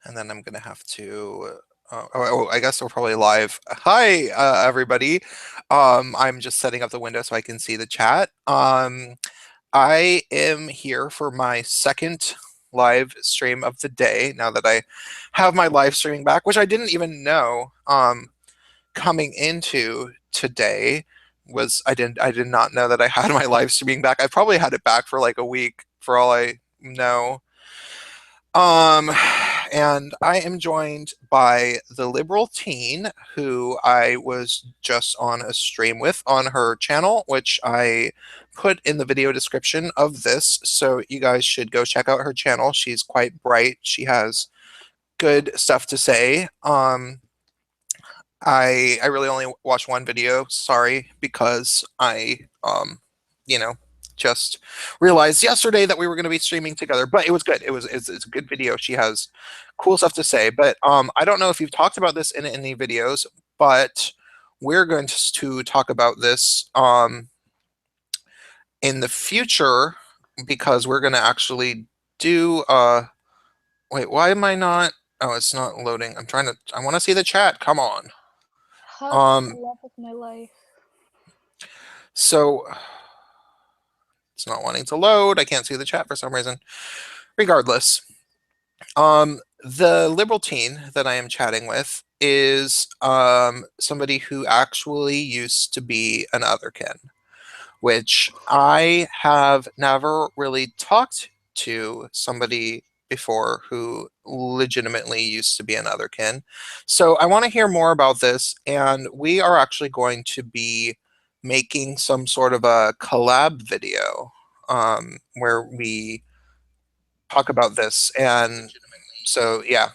and then I'm gonna have to. I guess we're probably live. Hi, everybody. I'm just setting up the window so I can see the chat. I am here for my second live stream of the day. Now that I have my live streaming back, which I didn't even know. Coming into today was I did not know that I had my live streaming back. I probably had it back for like a week for all I know. Um, and I am joined by the liberal teen who I was just on a stream with on her channel, which I put in the video description of this. So you guys should go check out her channel. She's quite bright. She has good stuff to say. I really only watched one video, sorry, because I you know, just realized yesterday that we were going to be streaming together, but it was good. It's a good video. She has cool stuff to say, but I don't know if you've talked about this in any videos, but we're going to talk about this in the future because we're going to actually do wait, why am I not? Oh, it's not loading. I want to see the chat. Come on. The love of my life. So it's not wanting to load. I can't see the chat for some reason. Regardless, the liberal teen that I am chatting with is somebody who actually used to be an otherkin, which I have never really talked to somebody before who legitimately used to be an otherkin. So I want to hear more about this, and we are actually going to be making some sort of a collab video where we talk about this. And so, yeah,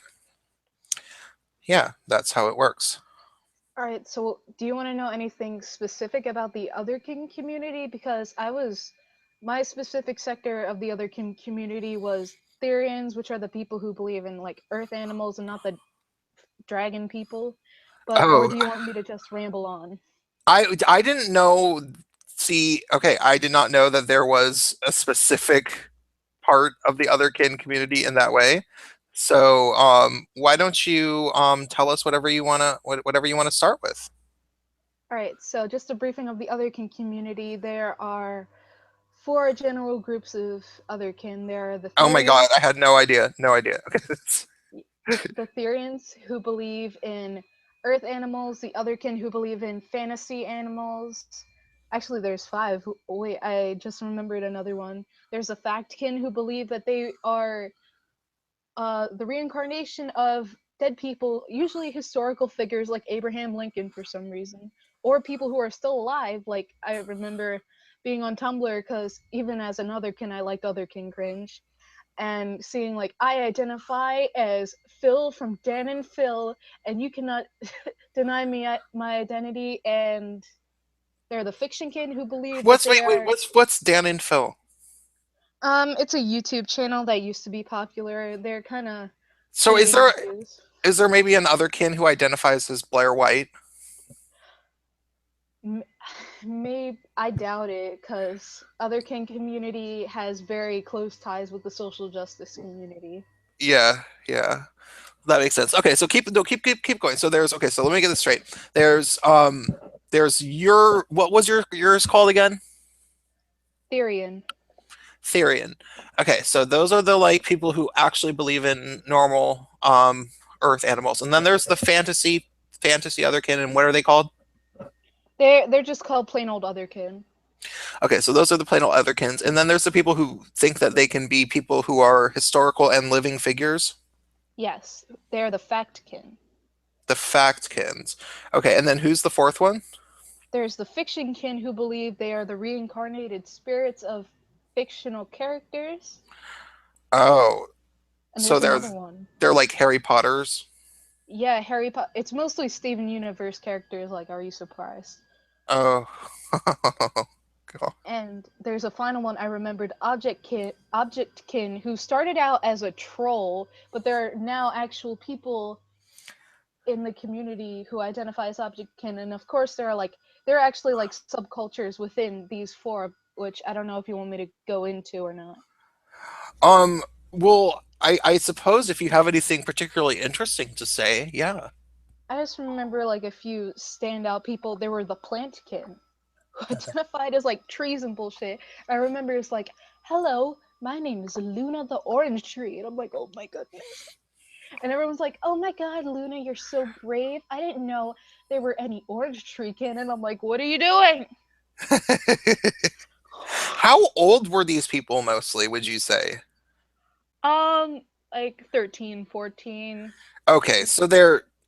that's how it works. All right, so do you want to know anything specific about the Otherkin community? Because my specific sector of the Otherkin community was Therians, which are the people who believe in like earth animals and not the dragon people. Or Oh, do you want me to just ramble on? I didn't know. See, okay, I did not know that there was a specific part of the otherkin community in that way. So, why don't you tell us whatever you wanna start with? All right, so just a briefing of the Otherkin community. There are four general groups of Otherkin. There are the Oh my God, I Therians, had no idea. No idea. Okay. the Therians who believe in earth animals, the Otherkin who believe in fantasy animals. Actually, there's five. Wait, I just remembered another one. There's a Factkin who believe that they are the reincarnation of dead people, usually historical figures like Abraham Lincoln for some reason, or people who are still alive. Like I remember being on Tumblr because even as an Otherkin, I liked Otherkin cringe and seeing like I identify as Phil from Dan and Phil, and you cannot deny me my identity. And they're the fiction kid who believe that they Wait, are. what's Dan and Phil? It's a YouTube channel that used to be popular. They're kind of So fading in the news. is there maybe an otherkin who identifies as Blair White? Maybe I doubt it, because Otherkin community has very close ties with the social justice community. Yeah, yeah. That makes sense. Okay, so keep going. So so let me get this straight. There's your what was yours called again? Therian. Therian. Okay, so those are the like people who actually believe in normal earth animals. And then there's the fantasy otherkin, and what are they called? They're just called plain old Otherkin. Okay, so those are the plain old otherkins. And then there's the people who think that they can be people who are historical and living figures. Yes, they're the Factkin. The factkins. Okay, and then who's the fourth one? There's the Fictionkin who believe they are the reincarnated spirits of fictional characters. Oh, And so there's another one. they're like Harry Potters. Yeah, Harry Potter. It's mostly Steven Universe characters. Like, are you surprised? Oh, God. And there's a final one I remembered, Objectkin, who started out as a troll, but there are now actual people in the community who identify as Objectkin, and of course there are actually like subcultures within these four, which I don't know if you want me to go into or not. Um, Well, I suppose if you have anything particularly interesting to say, yeah. I just remember like a few standout people. There were the Plantkin, who identified as like trees and bullshit. I remember it's like, "Hello, my name is Luna the Orange Tree," and I'm like, "Oh my goodness!" And everyone's like, "Oh my God, Luna, you're so brave. I didn't know there were any Orange Treekin," and I'm like, "What are you doing?" How old were these people mostly, would you say? Um, like 13, 14. Okay, so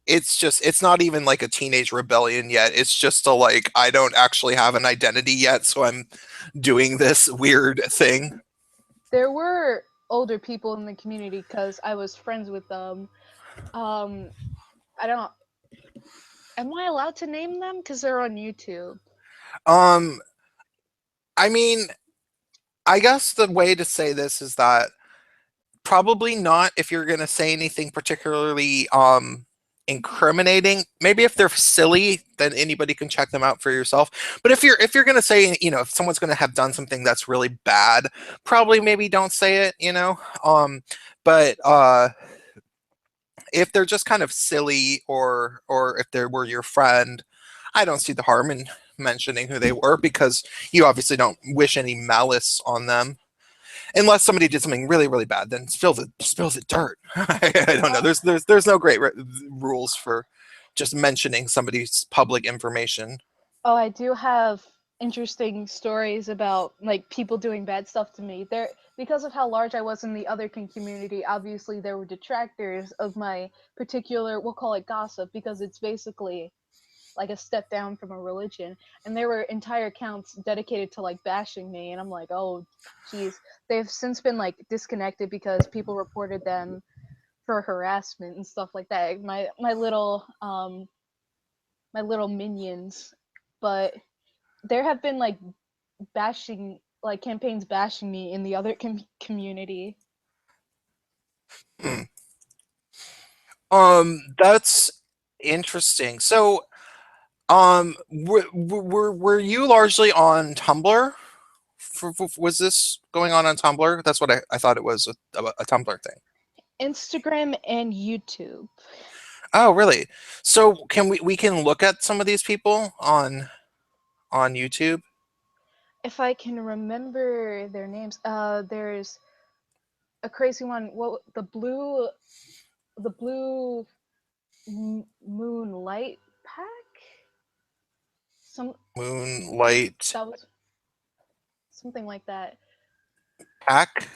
it's not even like a teenage rebellion yet. It's just a like I don't actually have an identity yet, so I'm doing this weird thing. There were older people in the community because I was friends with them. Um, I don't. Am I allowed to name them? Because they're on YouTube. Um, I mean, I guess the way to say this is that probably not if you're going to say anything particularly incriminating. Maybe if they're silly, then anybody can check them out for yourself. But if you're going to say, if someone's going to have done something that's really bad, probably maybe don't say it. But if they're just kind of silly, or if they were your friend, I don't see the harm in mentioning who they were, because you obviously don't wish any malice on them. Unless somebody did something really, really bad, then spill the dirt. I don't know. There's no great rules for just mentioning somebody's public information. Oh, I do have interesting stories about like people doing bad stuff to me. There, because of how large I was in the otherkin community, obviously there were detractors of my particular, we'll call it gossip, because it's basically like a step down from a religion. And there were entire accounts dedicated to like bashing me, and I'm like, oh, geez. They've since been like disconnected because people reported them for harassment and stuff like that. My little minions, but there have been like bashing like campaigns bashing me in the other community. Hmm. That's interesting. So, were you largely on Tumblr? Was this going on Tumblr? That's what I thought it was, a Tumblr thing. Instagram and YouTube. Oh, really? So can we can look at some of these people on YouTube? If I can remember their names, there's a crazy one. What the blue moonlight pack? Some Moonlight that was something like that. Pack.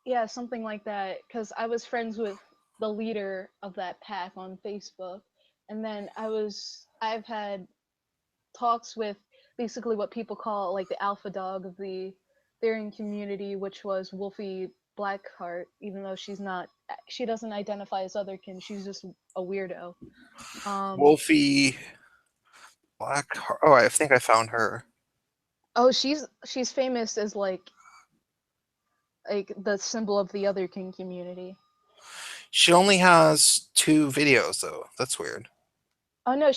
Yeah, something like that. Because I was friends with the leader of that pack on Facebook, and then I've had talks with basically what people call like the alpha dog of the Therian community, which was Wolfie Blackheart, even though she doesn't identify as otherkin, she's just a weirdo. Um, Wolfie Black. Oh, I think I found her. oh, she's famous as like the symbol of the otherkin community. She only has two videos though. That's weird. Oh no,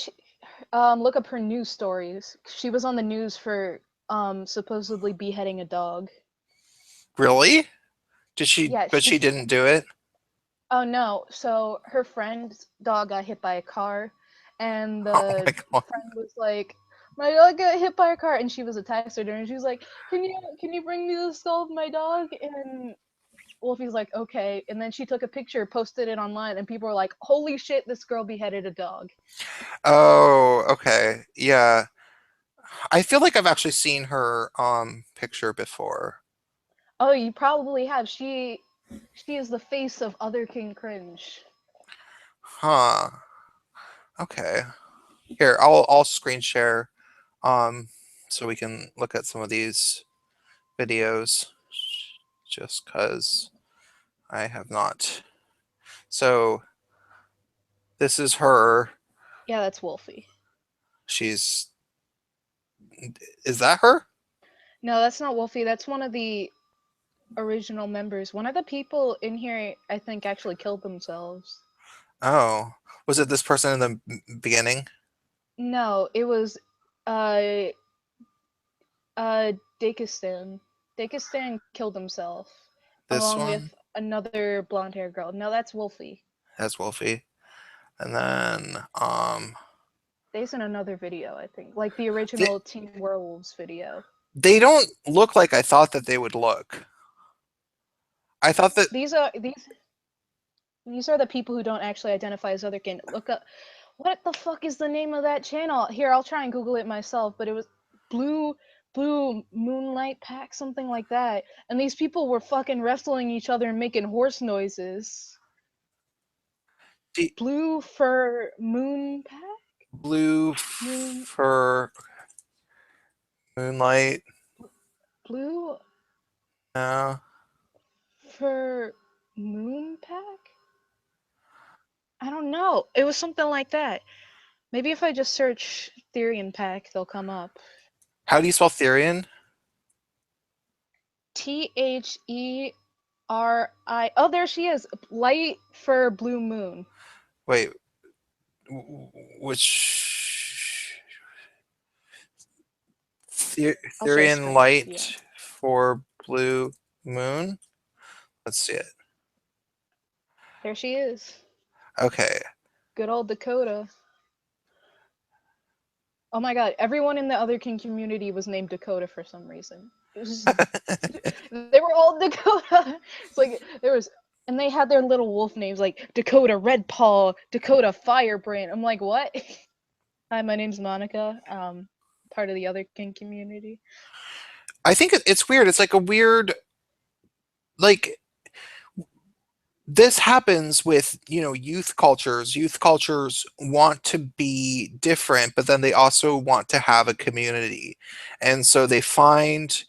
look up her news stories. She was on the news for supposedly beheading a dog. Really? Did she? Yeah, But she didn't do it. oh no, so her friend's dog got hit by a car, and Oh the my god. friend was like, "My dog got hit by a car," and she was a taxidermist, and she was like, "Can you bring me the skull of my dog?" And Wolfie's like, "Okay," and then she took a picture, posted it online, and people were like, "Holy shit, this girl beheaded a dog." Oh, okay. Yeah. I feel like I've actually seen her picture before. Oh, you probably have. She is the face of Other King Cringe. Huh. Okay. Here, I'll screen share so we can look at some of these videos, just cuz I have not. So, this is her. Yeah, that's Wolfie. She's Is that her? No, that's not Wolfie. That's one of the original members. One of the people in here, I think, actually killed themselves. Oh, was it this person in the beginning? No, it was uh uh Dakistan. Dakistan killed himself. This along one with another blonde hair girl. No, that's Wolfie. has Wolfie. And then They's in another video, I think, like the they, original Teen Werewolves video. they don't look like I thought that they would look. I thought that These are these are the people who don't actually identify as otherkin. Look up, what the fuck is the name of that channel? Here, I'll try and Google it myself. But it was Blue Blue Moonlight Pack, something like that. And these people were fucking wrestling each other and making horse noises. the Blue Fur Moon Pack? blue Moon for Moonlight. Blue No. Fur Moon Pack? I don't know. It was something like that. Maybe if I just search Therian Pack, they'll come up. How do you spell Therian? THERI. Oh, there she is. Light Fur Blue Moon. Wait, which I'll share Therian screen. Yeah. light for blue moon? Let's see it. There she is. Okay. Good old Dakota. Oh my god, everyone in the Otherkin community was named Dakota for some reason. It was just, they were all Dakota. It's like there was, and they had their little wolf names like Dakota Red Paw, Dakota Firebrand. I'm like, what? Hi, my name's Monica. Part of the Otherkin community. I think it's weird. It's like a weird, like, this happens with, youth cultures. Youth cultures want to be different, but then they also want to have a community. And so they find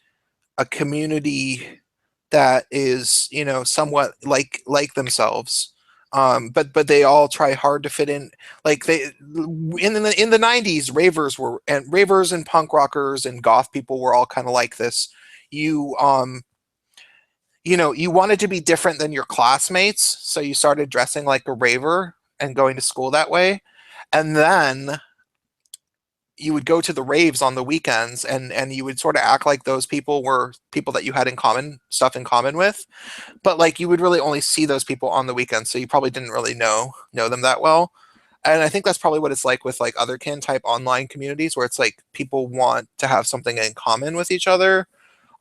a community that is, somewhat like themselves. But they all try hard to fit in. Like they in the 90s, ravers and punk rockers and goth people were all kind of like this. You you wanted to be different than your classmates, so you started dressing like a raver and going to school that way. And then you would go to the raves on the weekends, and you would sort of act like those people were people that you had in common stuff in common with, but like you would really only see those people on the weekends, so you probably didn't really know them that well. And I think that's probably what it's like with like otherkin type online communities, where it's like people want to have something in common with each other.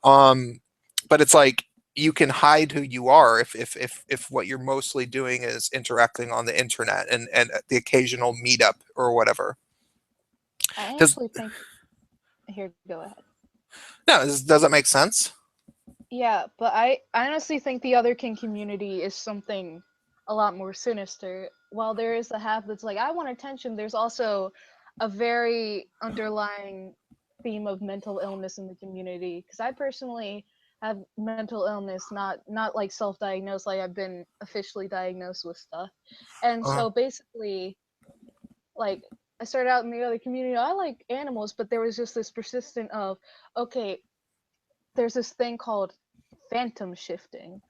um but it's like you can hide who you are if what you're mostly doing is interacting on the internet and the occasional meetup or whatever. I Does actually think. Here, go ahead. no does that make sense? Yeah, but I honestly think the Otherkin community is something a lot more sinister. While there is the half that's like, I want attention, there's also a very underlying theme of mental illness in the community. Because I personally have mental illness, not like self-diagnosed, like I've been officially diagnosed with stuff. And uh, so basically, like I started out in the other community, I like animals, but there was just this persistent of, okay, there's this thing called phantom shifting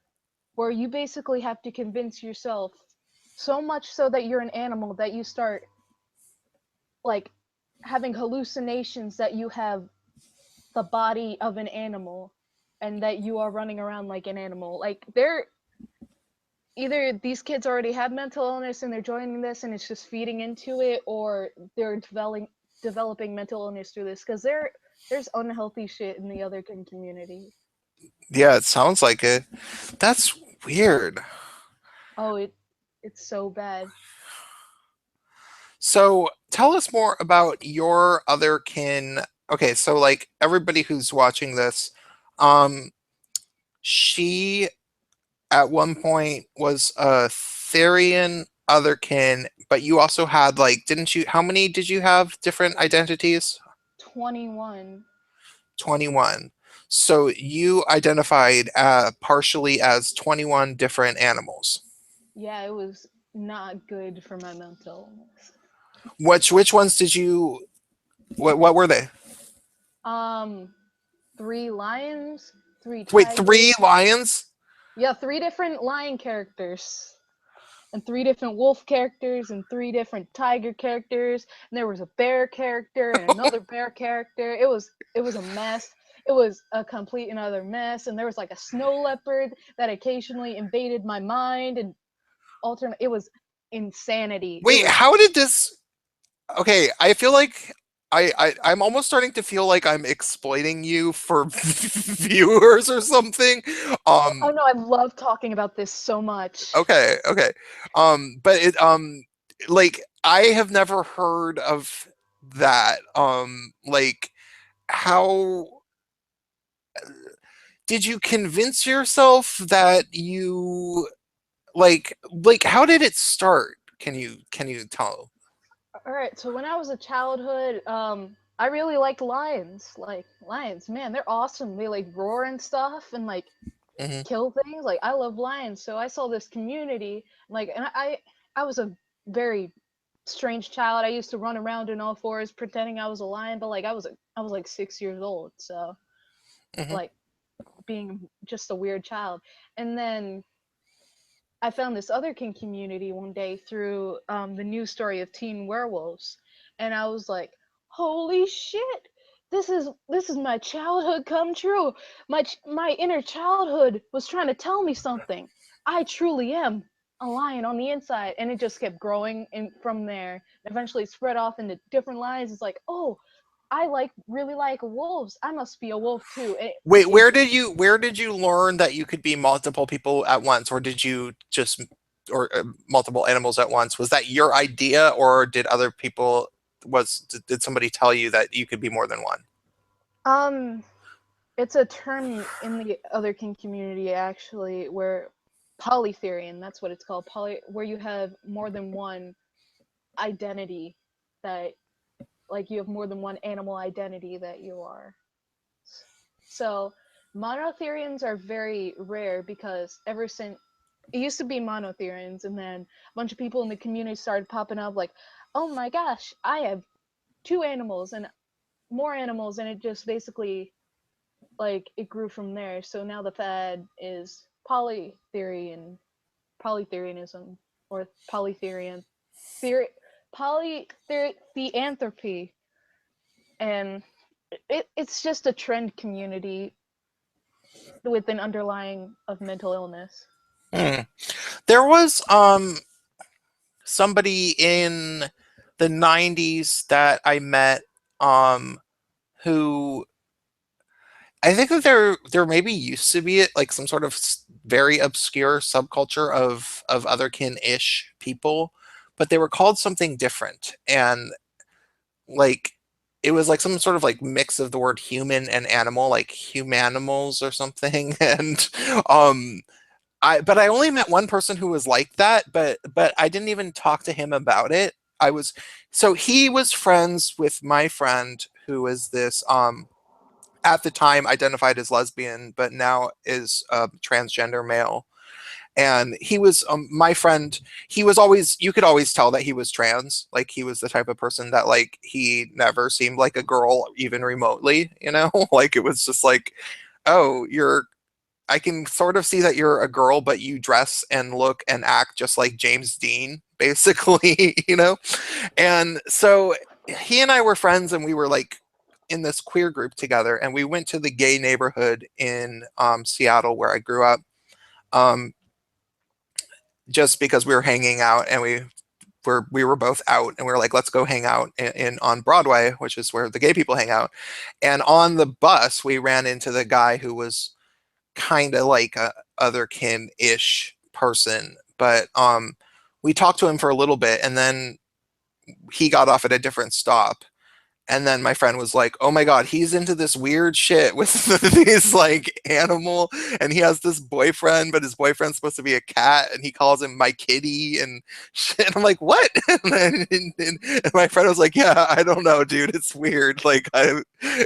where you basically have to convince yourself so much so that you're an animal that you start like having hallucinations that you have the body of an animal and that you are running around like an animal. Like they're either these kids already have mental illness and they're joining this and it's just feeding into it, or they're developing mental illness through this, because there's unhealthy shit in the other community. yeah, it sounds like it. That's weird. Oh, it's so bad. So tell us more about your other kin. Okay, so like everybody who's watching this, um, she at one point was a Therian otherkin, but you also had like, didn't you? How many did you have different identities? 21. 21. So you identified partially as 21 different animals. Yeah, it was not good for my mental illness. Which ones did you? What were they? Um, 3 lions, three Wait, three tigers. lions? Yeah, 3 different lion characters, and 3 different wolf characters, and 3 different tiger characters. And there was a bear character and another bear character. It was a mess. it was a complete and utter mess. And there was like a snow leopard that occasionally invaded my mind and alternate. It was insanity. It Wait, was how did this? Okay, I feel like I'm almost starting to feel like I'm exploiting you for viewers or something. oh Um, no, I love talking about this so much. okay. But like I have never heard of that. Like how did you convince yourself that you like how did it start? Can you tell? All right, so when I was a childhood, I really liked lions. Like lions, man, they're awesome. They like roar and stuff and like Hmm. kill things. Like I love lions, so I saw this community. Like, and I was a very strange child. I used to run around in all fours pretending I was a lion, but like I was like 6 years old, so Hmm. like being just a weird child. And then I found this otherkin community one day through the news story of teen werewolves, and I was like, "Holy shit! This is my childhood come true. My inner childhood was trying to tell me something. I truly am a lion on the inside." And it just kept growing, and from there, eventually it spread off into different lions. It's like, oh, I really like wolves. I must be a wolf too. And Wait, it where did you learn that you could be multiple people at once, or did you just or multiple animals at once? Was that your idea, or did other people did somebody tell you that you could be more than one? um it's a term in the otherkin community actually where polytherian, that's what it's called, where you have more than one identity, that like you have more than one animal identity that you are. So monotherians are very rare because ever since it used to be monotherians, and then a bunch of people in the community started popping up like, oh my gosh, I have two animals and more animals, and it just basically like it grew from there. So now the fad is polytherianism, or polytherian theory, theanthropy, and it's just a trend community with an underlying of mental illness. Hmm. There was somebody in the 90s that I met um who I think that there maybe used to be like some sort of very obscure subculture of otherkin-ish people, but they were called something different. And like it was like some sort of like mix of the word human and animal, like humanimals or something. And um I only met one person who was like that, but I didn't even talk to him about it. I was so he was friends with my friend who is this at the time identified as lesbian, but now is a transgender male. And he was my friend. He was always, you could always tell that he was trans. Like he was the type of person that like he never seemed like a girl even remotely, you know? Like it was just like, oh, I can sort of see that you're a girl, but you dress and look and act just like James Dean, basically, you know? And so he and I were friends, and we were like in this queer group together, and we went to the gay neighborhood in Seattle where I grew up, um, just because we were hanging out, and we were both out, and we were like, let's go hang out in on Broadway, which is where the gay people hang out. And on the bus, we ran into the guy who was kind of like a otherkin-ish person, but we talked to him for a little bit, and then he got off at a different stop. And then my friend was like, oh my God, he's into this weird shit with these like animal, and he has this boyfriend, but his boyfriend's supposed to be a cat, and he calls him my kitty and shit. And I'm like, what? And my friend was like, yeah, I don't know, dude. It's weird.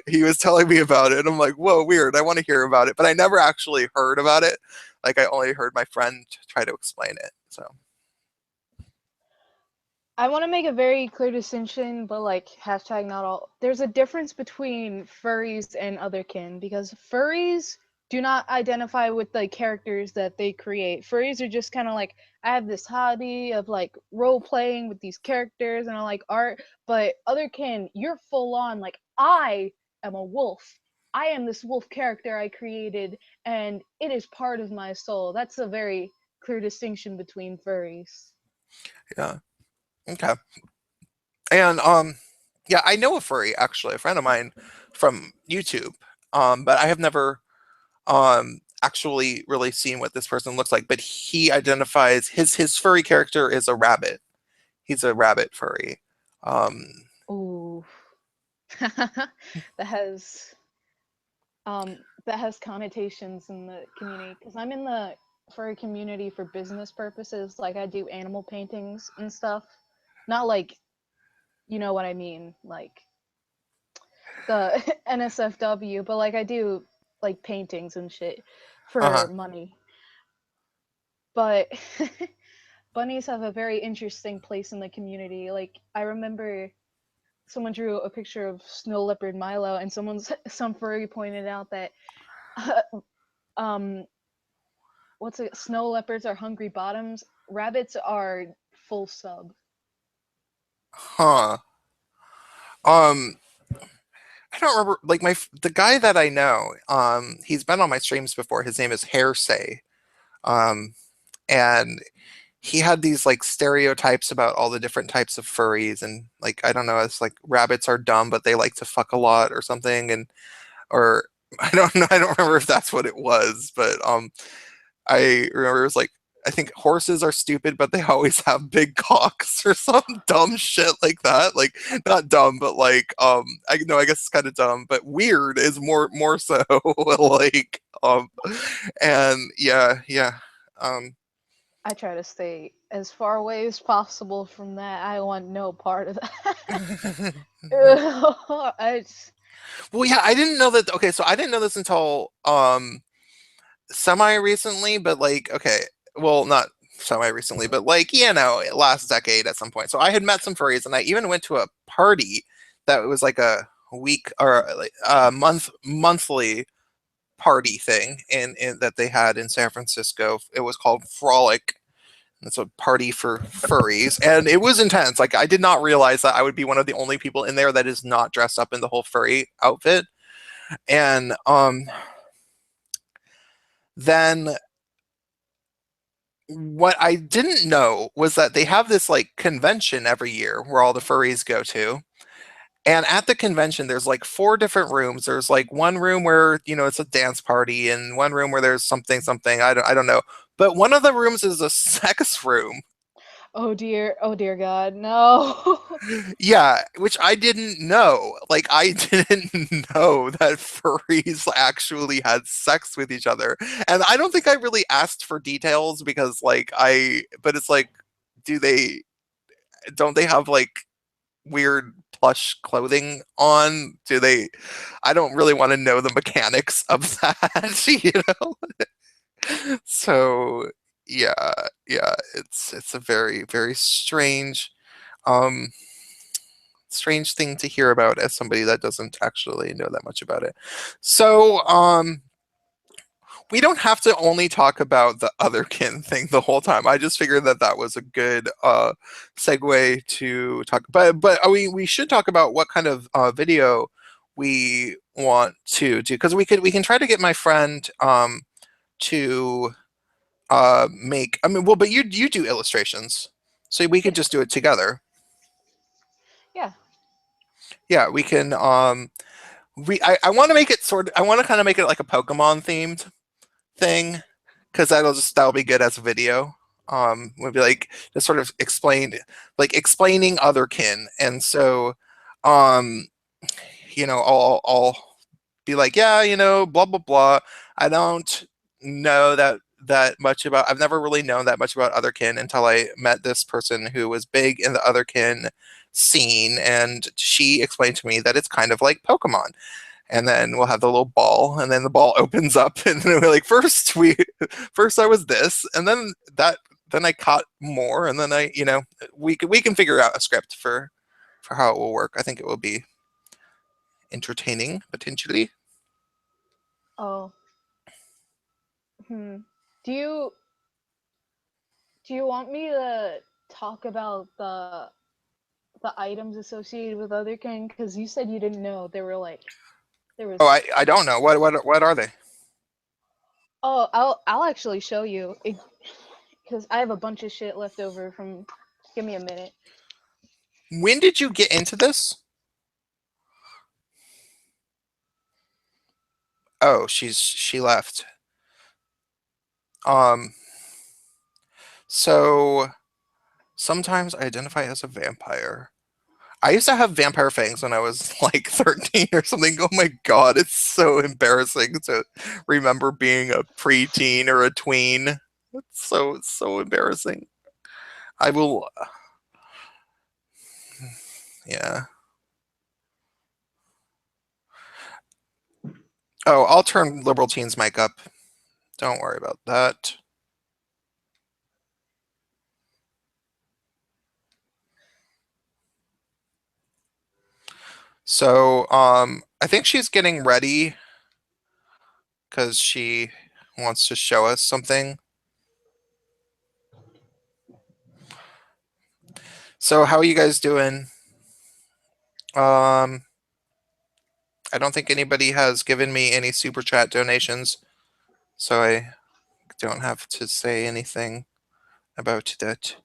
He was telling me about it. I'm like, whoa, weird. I want to hear about it. But I never actually heard about it. Like I only heard my friend try to explain it. So, I want to make a very clear distinction, but like hashtag not all. There's a difference between furries and otherkin, because furries do not identify with the characters that they create. Furries are just kind of like, I have this hobby of like role playing with these characters and I like art, but otherkin, you're full on like, I am a wolf. I am this wolf character I created, and it is part of my soul. That's a very clear distinction between furries. Yeah. Okay. And yeah, I know a furry actually, a friend of mine from YouTube. But I have never actually really seen what this person looks like. But he identifies his furry character is a rabbit. He's a rabbit furry. Um, Ooh, that has that has connotations in the community because I'm in the furry community for business purposes. Like I do animal paintings and stuff. Not like you know what I mean, like the NSFW, but like I do like paintings and shit for uh-huh. money. But bunnies have a very interesting place in the community. Like I remember someone drew a picture of snow leopard Milo, and some furry pointed out that um what's it? Snow leopards are hungry bottoms. Rabbits are full sub. Huh. Um, I don't remember like the guy that I know. He's been on my streams before. His name is Hairsay. Um, and he had these like stereotypes about all the different types of furries, and like I don't know, it's like rabbits are dumb but they like to fuck a lot or something, and or I don't know, I don't remember if that's what it was, but I remember it was like I think horses are stupid but they always have big cocks or some dumb shit like that. Like not dumb, but like I know I guess it's kind of dumb, but weird is more so like and yeah. Um I try to stay as far away as possible from that. I want no part of that. I just, Well, yeah, I didn't know that. Okay, so I didn't know this until semi recently, but like, okay, well, not semi recently, but like, last decade at some point. So I had met some furries, and I even went to a party that was like a week or like a monthly party thing in that they had in San Francisco. It was called Frolic. It's a party for furries, and it was intense. Like I did not realize that I would be one of the only people in there that is not dressed up in the whole furry outfit. And then what I didn't know was that they have this like convention every year where all the furries go to. And at the convention, there's like four different rooms. There's like one room where, it's a dance party, and one room where there's something. I don't know. But one of the rooms is a sex room. oh dear God, no. Yeah, which I didn't know. Like, I didn't know that furries actually had sex with each other. And I don't think I really asked for details because, but it's like, do they, don't they have like weird plush clothing on? I don't really want to know the mechanics of that, you know? So, yeah, yeah, it's a very, very um, strange thing to hear about as somebody that doesn't actually know that much about it. So, we don't have to only talk about the otherkin thing the whole time. I just figured that that was a good segue to talk. But we should talk about what kind of video we want to do, because we can try to get my friend to make. I mean, well, but you do illustrations, so we could Yeah, just do it together. yeah. Yeah, we can. I want to make it I want to kind of make it like a Pokemon themed thing, because that'll be good as a video. Would be like just sort of explaining otherkin, and so um, I'll be like, yeah, blah blah blah. I don't know that much about. I've never really known that much about otherkin until I met this person who was big in the otherkin scene, and she explained to me that it's kind of like Pokemon. And then we'll have the little ball, and then the ball opens up, and then we're like, first I was this, and then I caught more, and then we can figure out a script for how it will work. I think it will be entertaining potentially. Oh, hmm. Do you do you want me to talk about the items associated with Otherkin? Because you said you didn't know they There Oh, was. I don't know. What are they? Oh, I'll actually show you because I have a bunch of shit left over from. Give me a minute. When did you get into this? Oh, she left. Um, so sometimes I identify as a vampire. I used to have vampire fangs when I was like 13 or something. Oh my god, it's so embarrassing to remember being a preteen or a tween. It's so embarrassing. I will, yeah. Oh, I'll turn liberal teens mic up. Don't worry about that. So, I think she's getting ready because she wants to show us something. So, how are you guys doing? Um, I don't think anybody has given me any super chat donations, so I don't have to say anything about that.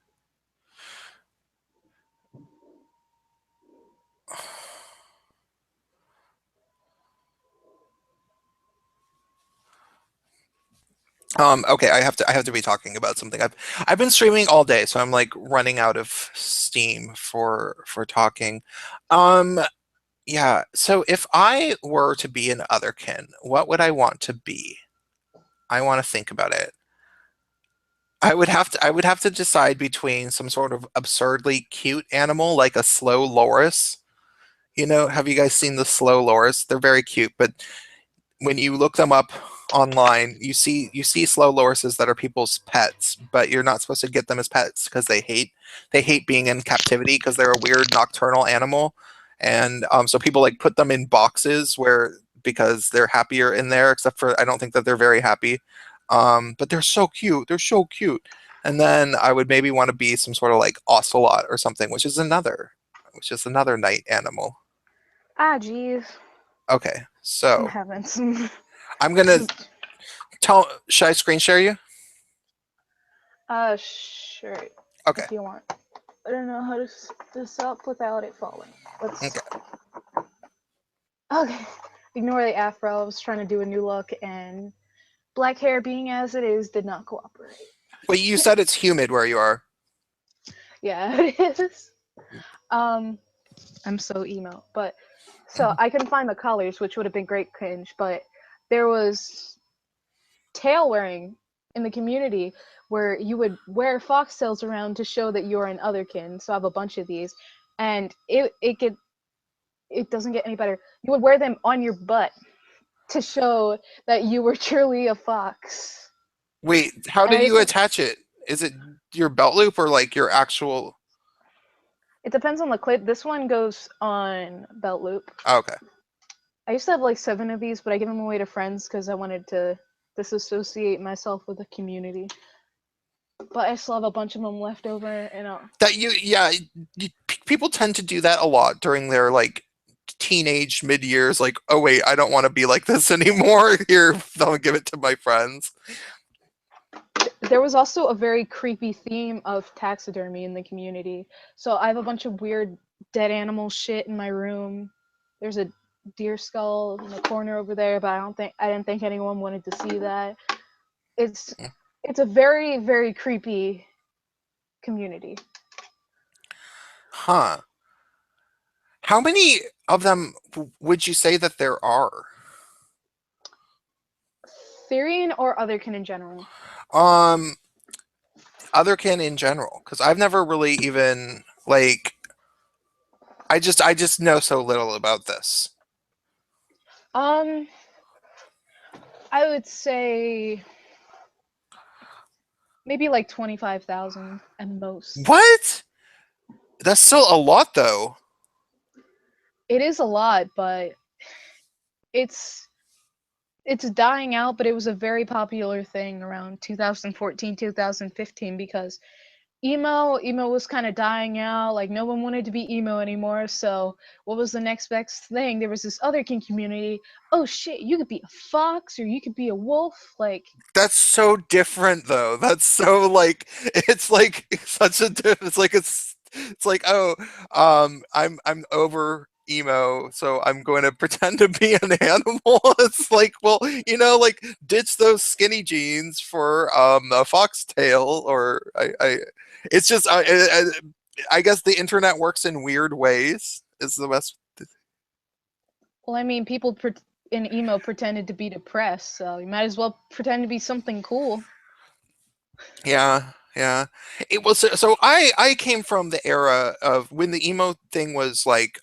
Okay, I have to be talking about something. I've been streaming all day, so I'm like running out of steam for talking. Um, yeah, so if I were to be an otherkin, what would I want to be? I want to think about it. I would have to decide between some sort of absurdly cute animal like a slow loris. Have you guys seen the slow loris? They're very cute, but when you look them up online, you see slow lorises that are people's pets, but you're not supposed to get them as pets because they hate being in captivity because they're a weird nocturnal animal, and so people like put them in boxes where because they're happier in there. Except for I don't think that they're very happy, but they're so cute. They're so cute. And then I would maybe want to be some sort of like ocelot or something, which is another night animal. Ah, jeez. Okay, I'm so having some. I'm gonna some. tell. Should I screen share you? Sure. Okay. If you want. I don't know how to set this up without it falling. Let's. Okay. Okay. Ignore the afro. I was trying to do a new look, and black hair, being as it is, did not cooperate. Wait, you said it's humid where you are. Yeah, it is. Um, I'm so emo. But so I couldn't find the colors, which would have been great cringe. But there was tail wearing in the community where you would wear foxtails around to show that you're an otherkin. So I have a bunch of these, and it doesn't get any better. You would wear them on your butt to show that you were truly a fox. Wait, how And do I you used to. attach it? Is it your belt loop or like your actual? It depends on the clip. This one goes on belt loop. Oh, okay. I used to have like 7 of these, but I gave them away to friends because I wanted to disassociate myself with the community. But I still have a bunch of them left over, and Yeah, people tend to do that a lot during their like teenage mid years. Like, oh wait, I don't want to be like this anymore. Here, I'll give it to my friends. there was also a very creepy theme of taxidermy in the community. So I have a bunch of weird dead animal shit in my room. There's a deer skull in the corner over there, but I didn't think anyone wanted to see that. It's it's a very very creepy community. Huh? How many of them would you say that there are? Therian or otherkin in general. Um, Otherkin in general, because I've never really even like. I just know so little about this. Um, I would say maybe like 25,000 at most. What? That's still a lot, though. It is a lot, but it's it's dying out, but it was a very popular thing around 2014, 2015 because emo was kind of dying out. Like no one wanted to be emo anymore. So what was the next best thing? There was this otherkin community. Oh shit, you could be a fox or you could be a wolf. Like That's so different though. That's so like it's like such a it's like it's like oh I'm over emo so I'm going to pretend to be an animal. It's like well like ditch those skinny jeans for a foxtail or I it's just I guess the internet works in weird ways is the best. well, I mean, people in emo pretended to be depressed, so you might as well pretend to be something cool. Yeah, yeah. It was so I came from the era of when the emo thing was like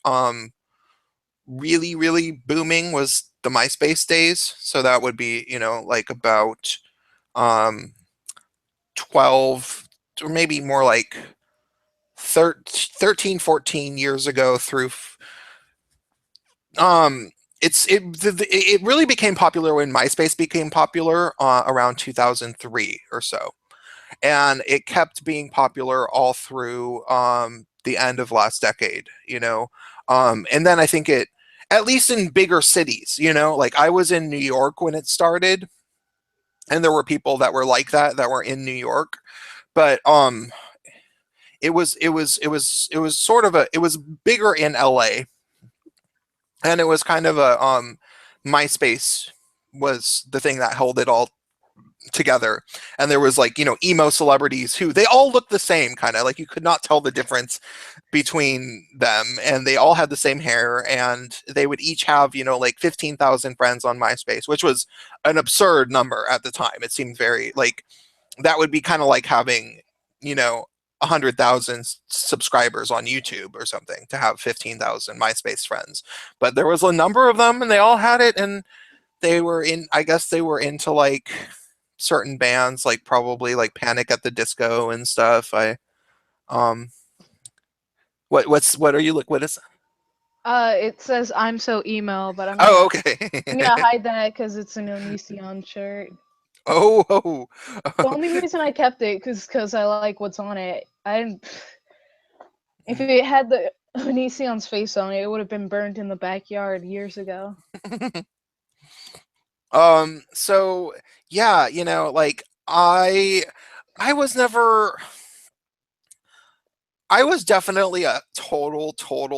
really booming was the MySpace days. So that would be, like about um 12 or maybe more like 13 14 years ago through um it really became popular when MySpace became popular around 2003 or so. And it kept being popular all through the end of last decade, and then I think it, at least in bigger cities, like I was in New York when it started, and there were people that were like that were in New York, but it was sort of it was bigger in LA, and it was kind of a MySpace was the thing that held it all together. And there was like emo celebrities who they all looked the same, kind of like you could not tell the difference between them, and they all had the same hair, and they would each have like 15,000 friends on MySpace, which was an absurd number at the time. It seemed very like that would be kind of like having you know 100,000 subscribers on YouTube or something to have 15,000 MySpace friends. But there was a number of them, and they all had it, and they were in, I guess they were into like certain bands, like probably like Panic at the Disco and stuff. I um what are you look what is It says I'm so emo, but oh okay. I'm gonna hide that because it's an Onision shirt. oh, oh. The only reason I kept it because I like what's on it. I didn't. If it had the Onision's face on it, it would have been burned in the backyard years ago. So yeah, like I was never, I was definitely a total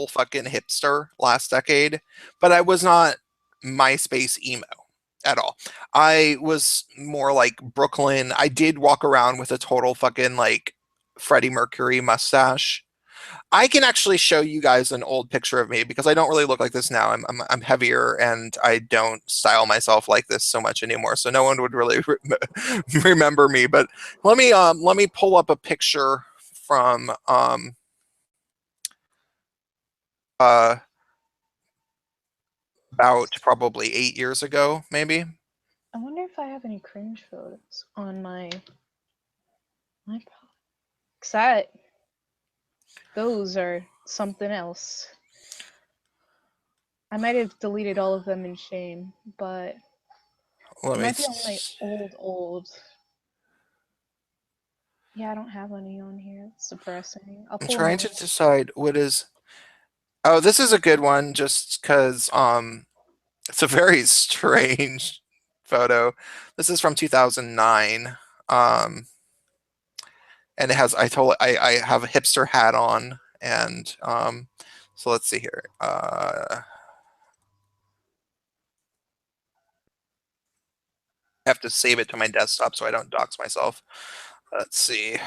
fucking hipster last decade, but I was not MySpace emo at all. I was more like Brooklyn. I did walk around with a total fucking like Freddie Mercury mustache. I can actually show you guys an old picture of me because I don't really look like this now. I'm heavier and I don't style myself like this so much anymore. So no one would really remember me. But let me pull up a picture from uh about probably 8 years ago, maybe. I wonder if I have any cringe photos on my cause those are something else. I might have deleted all of them in shame, but Let it me. might be on my old. Yeah, I don't have any on here. It's depressing. I'll I'm pull them trying up. to decide what is. Oh, this is a good one, just because it's a very strange photo. This is from 2009. Um, and it has I have a hipster hat on, and so let's see here. I have to save it to my desktop so I don't dox myself. Let's see.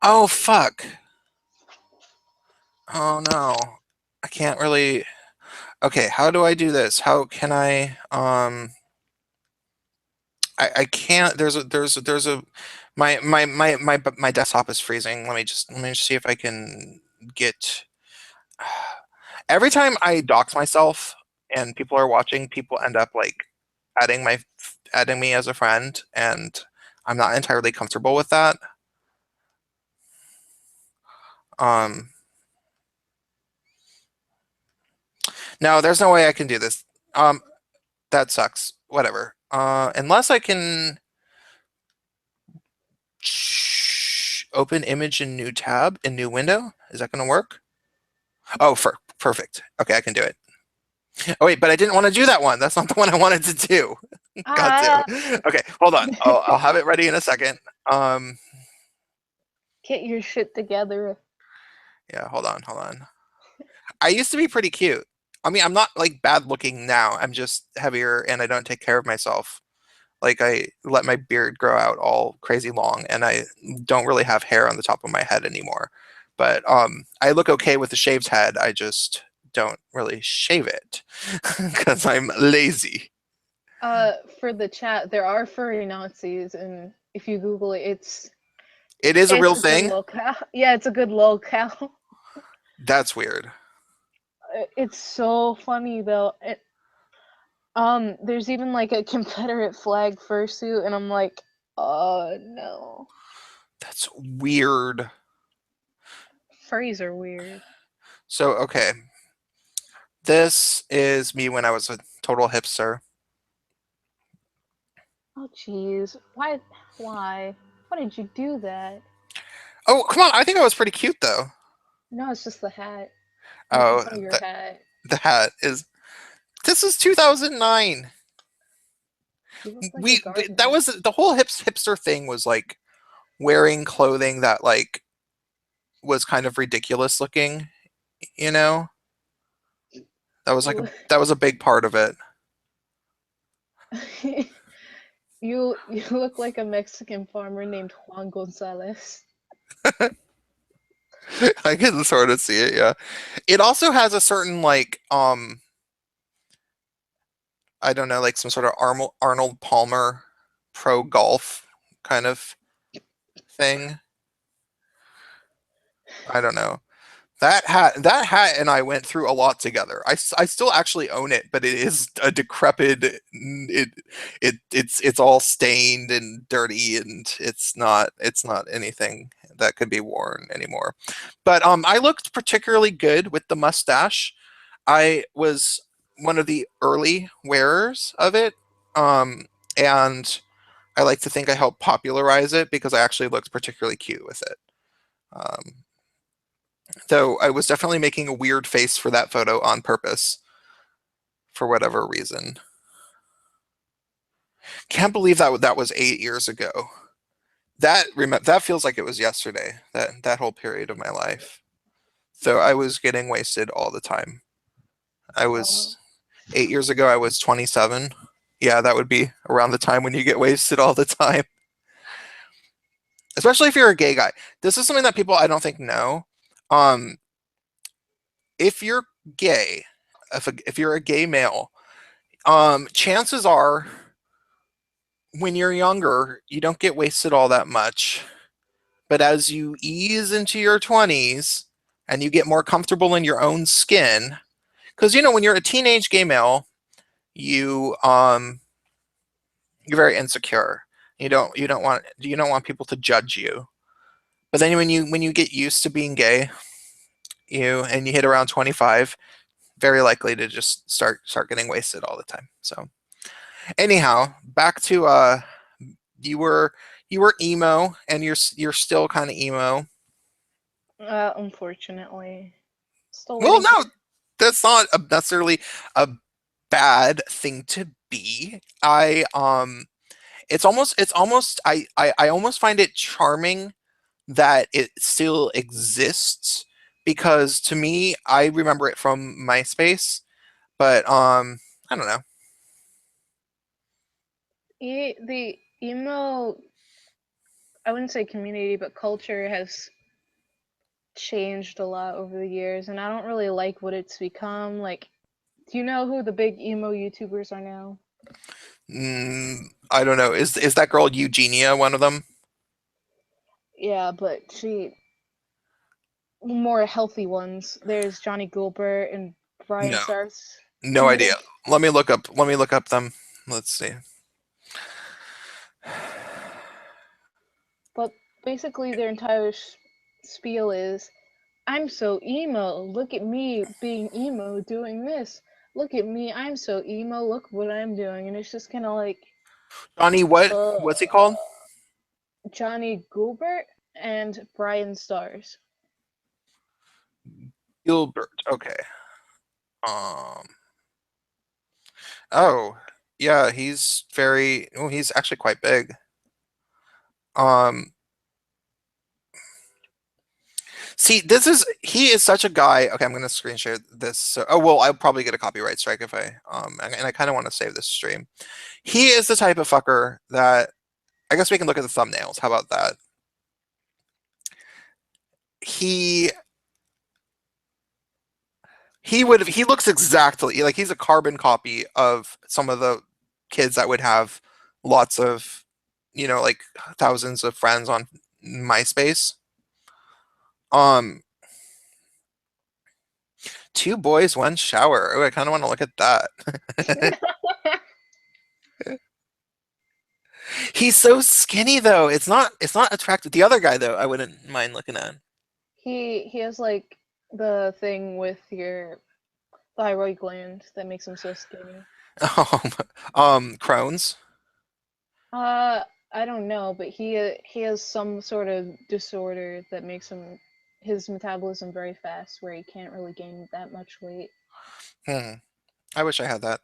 Oh fuck. Oh no. I can't really. Okay, how do I do this? How can I can't. There's a my desktop is freezing. Let me just see if I can get. Every time I dox myself and people are watching, people end up like adding my adding me as a friend, and I'm not entirely comfortable with that. Um, no, there's no way I can do this. That sucks. Whatever. Unless I can. Open image in new tab in new window. Is that going to work? Oh, perfect. Okay, I can do it. Oh wait, but I didn't want to do that one. That's not the one I wanted to do. Got to. Ah, Okay, hold on. I'll have it ready in a second. Um, get your shit together. yeah, hold on. I used to be pretty cute. I mean, I'm not like bad looking now. I'm just heavier and I don't take care of myself. Like I let my beard grow out all crazy long and I don't really have hair on the top of my head anymore. But I look okay with a shaved head. I just don't really shave it because I'm lazy. For the chat, there are furry Nazis, and if you Google it, It is a it's real a good thing. locale. Yeah, it's a good locale. That's weird. It's so funny though. There's even like a Confederate flag fursuit, and I'm like, oh no, That's weird. furries are weird. So, okay. This is me when I was a total hipster. Oh jeez, why, why did you do that? Oh, come on. I think I was pretty cute though. No, it's just the hat. Making Oh, fun of your the, hat. the hat is. This is 2009. You look like a We that gardener. was the whole hipster thing was like wearing clothing that like was kind of ridiculous looking, you know? You That was a big part of it. you look like a Mexican farmer named Juan Gonzalez. I can sort of see it, yeah. It also has a certain like I don't know, like some sort of Arnold Palmer pro golf kind of thing. I don't know. That hat and I went through a lot together. I still actually own it, but it is a decrepit it's all stained and dirty and it's not anything that could be worn anymore. But I looked particularly good with the mustache. I was one of the early wearers of it. And I like to think I helped popularize it because I actually looked particularly cute with it. Um, though I was definitely making a weird face for that photo on purpose for whatever reason. Can't believe that was 8 years ago. That feels like it was yesterday. That whole period of my life. So I was getting wasted all the time. I Oh, was 8 years ago. I was 27. Yeah, that would be around the time when you get wasted all the time. Especially if you're a gay guy. This is something that people I don't think know. Um, if you're gay, if you're a gay male, chances are when you're younger, you don't get wasted all that much. But as you ease into your 20s and you get more comfortable in your own skin, because you know when you're a teenage gay male, you you're very insecure. You don't want people to judge you. But then when you get used to being gay, you hit around 25, very likely to just start getting wasted all the time. So anyhow, back to you were you were emo and you're still kind of emo. unfortunately, still Well, waiting no, for. that's not necessarily a bad thing to be. I it's almost I almost find it charming that it still exists because to me I remember it from MySpace, but I don't know. The emo, I wouldn't say community, but culture has changed a lot over the years, and I don't really like what it's become. Like, do you know who the big emo YouTubers are now? I don't know. Is that girl Eugenia one of them? Yeah, but she more healthy ones. There's Johnny Gilbert and Brian No, Sars. no idea. Let me look up them. Let's see. But basically, their entire spiel is, I'm so emo. Look at me being emo doing this. Look at me. I'm so emo. Look what I'm doing. And it's just kind of like, Johnny, what's he called? Johnny Gilbert. and Brian Stars. Gilbert. Okay. Um. Oh, yeah. He's very. Oh, he's actually quite big. Um. See, this is he is such a guy. Okay, I'm gonna screen share this. So, oh well, I'll probably get a copyright strike if I and I kind of want to save this stream. He is the type of fucker that I guess we can look at the thumbnails. How about that? He he looks exactly like he's a carbon copy of some of the kids that would have lots of like thousands of friends on MySpace. Um, two boys, one shower. Oh, I kind of want to look at that. He's so skinny though. It's not attractive. The other guy though, I wouldn't mind looking at. He has like the thing with your thyroid gland that makes him so skinny. Um, Crohn's. Uh, I don't know, but he has some sort of disorder that makes his metabolism very fast, where he can't really gain that much weight. Hmm. I wish I had that.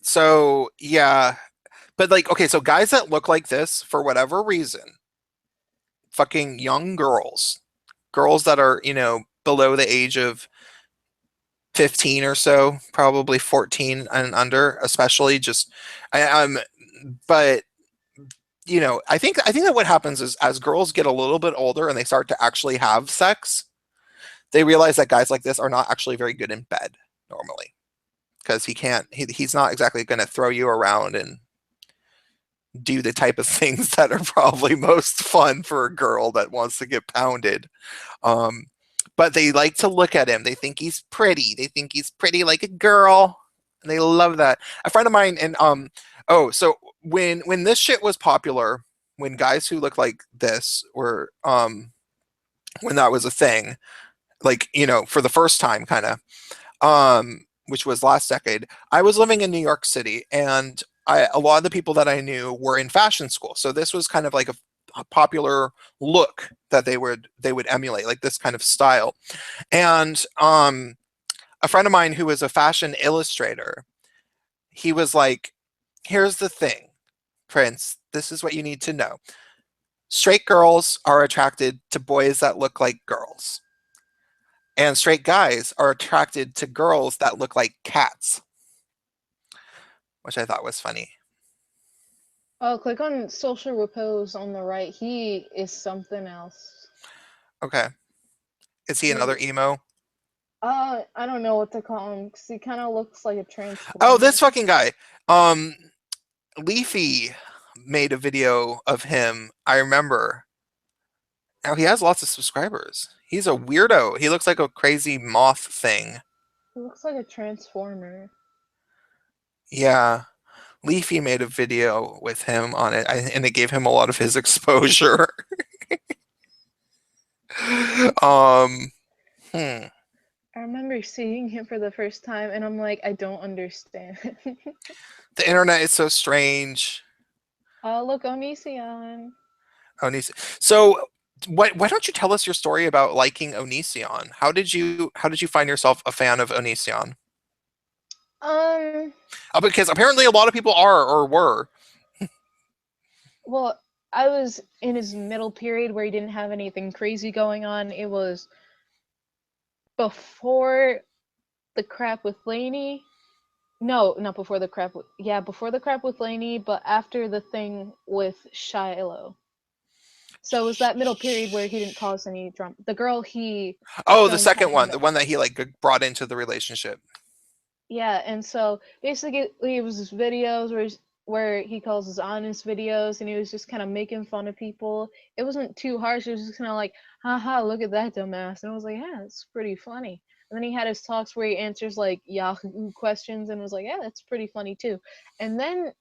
So yeah, but like, okay, so guys that look like this for whatever reason, fucking young girls that are, below the age of 15 or so, probably 14 and under, especially just, but I think that what happens is as girls get a little bit older and they start to actually have sex, they realize that guys like this are not actually very good in bed normally because he's not exactly going to throw you around and do the type of things that are probably most fun for a girl that wants to get pounded. Um, but they like to look at him. They think he's pretty. They think he's pretty like a girl. And they love that. A friend of mine and oh, so when this shit was popular, when guys who look like this were when that was a thing, like, for the first time kind of, which was last decade, I was living in New York City and a lot of the people that I knew were in fashion school. So this was kind of like a popular look that they would emulate, like this kind of style. And a friend of mine who was a fashion illustrator, he was like, here's the thing, Prince, this is what you need to know. Straight girls are attracted to boys that look like girls. And straight guys are attracted to girls that look like cats, which I thought was funny. Oh, click on social repose on the right. He is something else. Okay. Is he He, another emo? I don't know what to call him because he kind of looks like a Oh, transformer. this fucking guy. Um, Leafy made a video of him. I remember. Now he has lots of subscribers. He's a weirdo. He looks like a crazy moth thing. He looks like a transformer. Yeah. Leafy made a video with him on it, and it gave him a lot of his exposure. um, hmm. I remember seeing him for the first time, and I'm like, I don't understand. The internet is so strange. Oh, look, Onision. Onision. So, why don't you tell us your story about liking Onision? How did you find yourself a fan of Onision? Um, Because apparently a lot of people are or were. well, I was in his middle period where he didn't have anything crazy going on. It was before the crap with Lainey. No, not before the crap with, yeah, before the crap with Lainey, but after the thing with Shiloh. So it was that middle period where he didn't cause any drama. The girl he Oh, the filmed second having one, the, the one that he like brought into the relationship. yeah, and so basically it was his videos where he calls his honest videos, and he was just kind of making fun of people. It wasn't too harsh. It was just kind of like, haha, look at that dumbass. And I was like, yeah, it's pretty funny. And then he had his talks where he answers like Yahoo questions and was like, yeah, that's pretty funny too. And then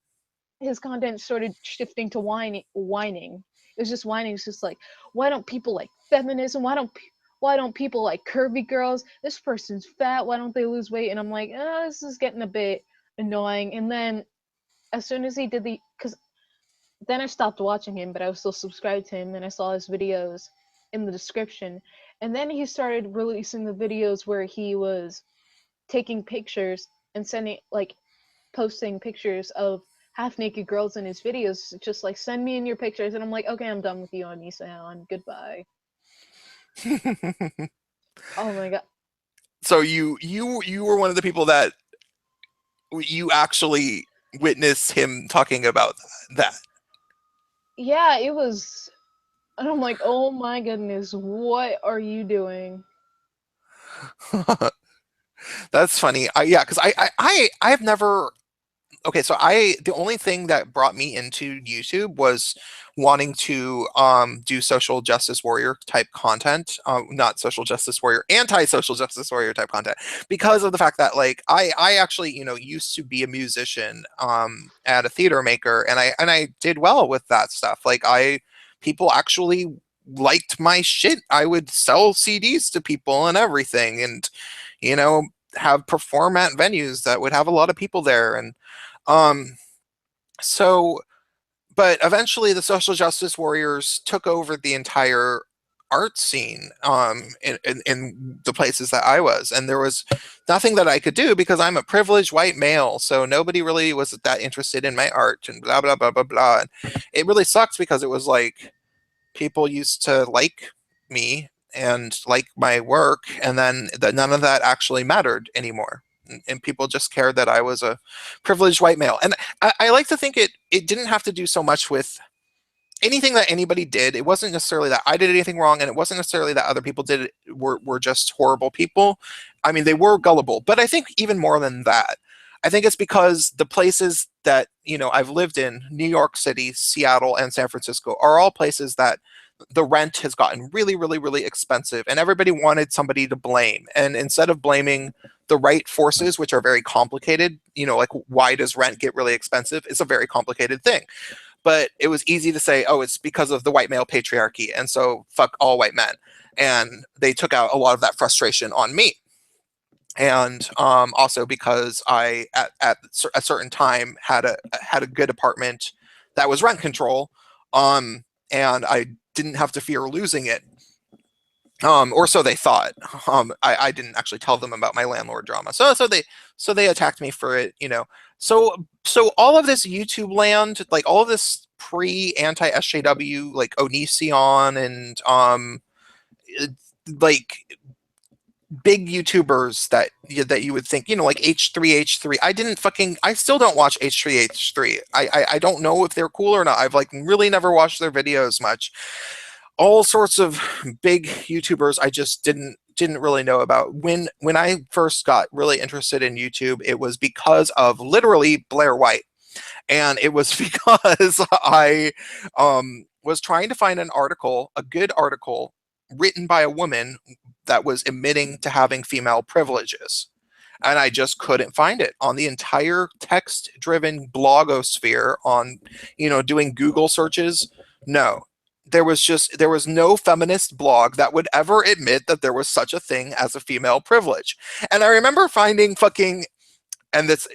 his content started shifting to whining. It was just whining. It's just like, why don't people like feminism? Why don't people like curvy girls? This person's fat. Why don't they lose weight? And I'm like, this is getting a bit annoying. And then as soon as he did because then I stopped watching him, but I was still subscribed to him, and I saw his videos in the description. And then he started releasing the videos where he was taking pictures and sending, like, posting pictures of half naked girls in his videos, just like, send me in your pictures. And I'm like, okay, I'm done with you, Onisan. Goodbye. Oh my god. So you were one of the people that you actually witnessed him talking about that. Yeah, it was. And I'm like, oh my goodness, what are you doing? That's funny. Yeah, because I've never. Okay, so I the only thing that brought me into YouTube was wanting to do social justice warrior type content, not social justice warrior, anti-social justice warrior type content, because of the fact that like I actually used to be a musician at a theater maker, and I did well with that stuff. Like I people actually liked my shit. I would sell CDs to people and everything, and you know have perform at venues that would have a lot of people there and um, so, but eventually the social justice warriors took over the entire art scene in the places that I was. And there was nothing that I could do because I'm a privileged white male. So nobody really was that interested in my art and blah, blah, blah, blah, blah. And it really sucks because it was like people used to like me and like my work, and then none of that actually mattered anymore. And people just cared that I was a privileged white male. And I like to think it didn't have to do so much with anything that anybody did. It wasn't necessarily that I did anything wrong, and it wasn't necessarily that other people did it were just horrible people. I mean, they were gullible, but I think even more than that, I think it's because the places that I've lived in, New York City, Seattle, and San Francisco, are all places that the rent has gotten really, really, really expensive, and everybody wanted somebody to blame. And instead of blaming the right forces, which are very complicated, like why does rent get really expensive? It's a very complicated thing. But it was easy to say, oh, it's because of the white male patriarchy, and so fuck all white men. And they took out a lot of that frustration on me. And also because I, at a certain time, had a good apartment that was rent control, and I didn't have to fear losing it. Or so they thought. I didn't actually tell them about my landlord drama, so they attacked me for it. So all of this YouTube land, like all of this pre anti SJW, like Onision and like big YouTubers that you would think, like H3H3. I still don't watch H3H3. I don't know if they're cool or not. I've like really never watched their videos much. All sorts of big YouTubers I just didn't really know about. When I first got really interested in YouTube, it was because of literally Blair White. And it was because I was trying to find an article, a good article written by a woman that was admitting to having female privileges. And I just couldn't find it on the entire text driven blogosphere on, doing Google searches. No, there was no feminist blog that would ever admit that there was such a thing as a female privilege. And I remember finding fucking, and this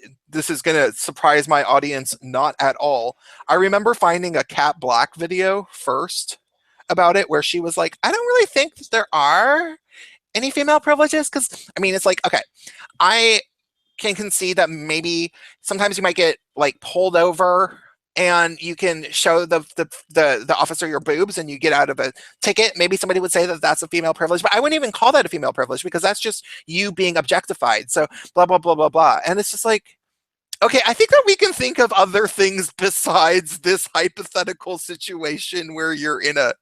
is going to surprise my audience not at all. I remember finding a Cat Black video first about it where she was like, I don't really think that there are any female privileges, because I mean it's like, okay, I can concede that maybe sometimes you might get like pulled over and you can show the officer your boobs and you get out of a ticket. Maybe somebody would say that that's a female privilege, but I wouldn't even call that a female privilege because that's just you being objectified. So blah blah blah blah blah. And it's just like, okay, I think that we can think of other things besides this hypothetical situation where you're in a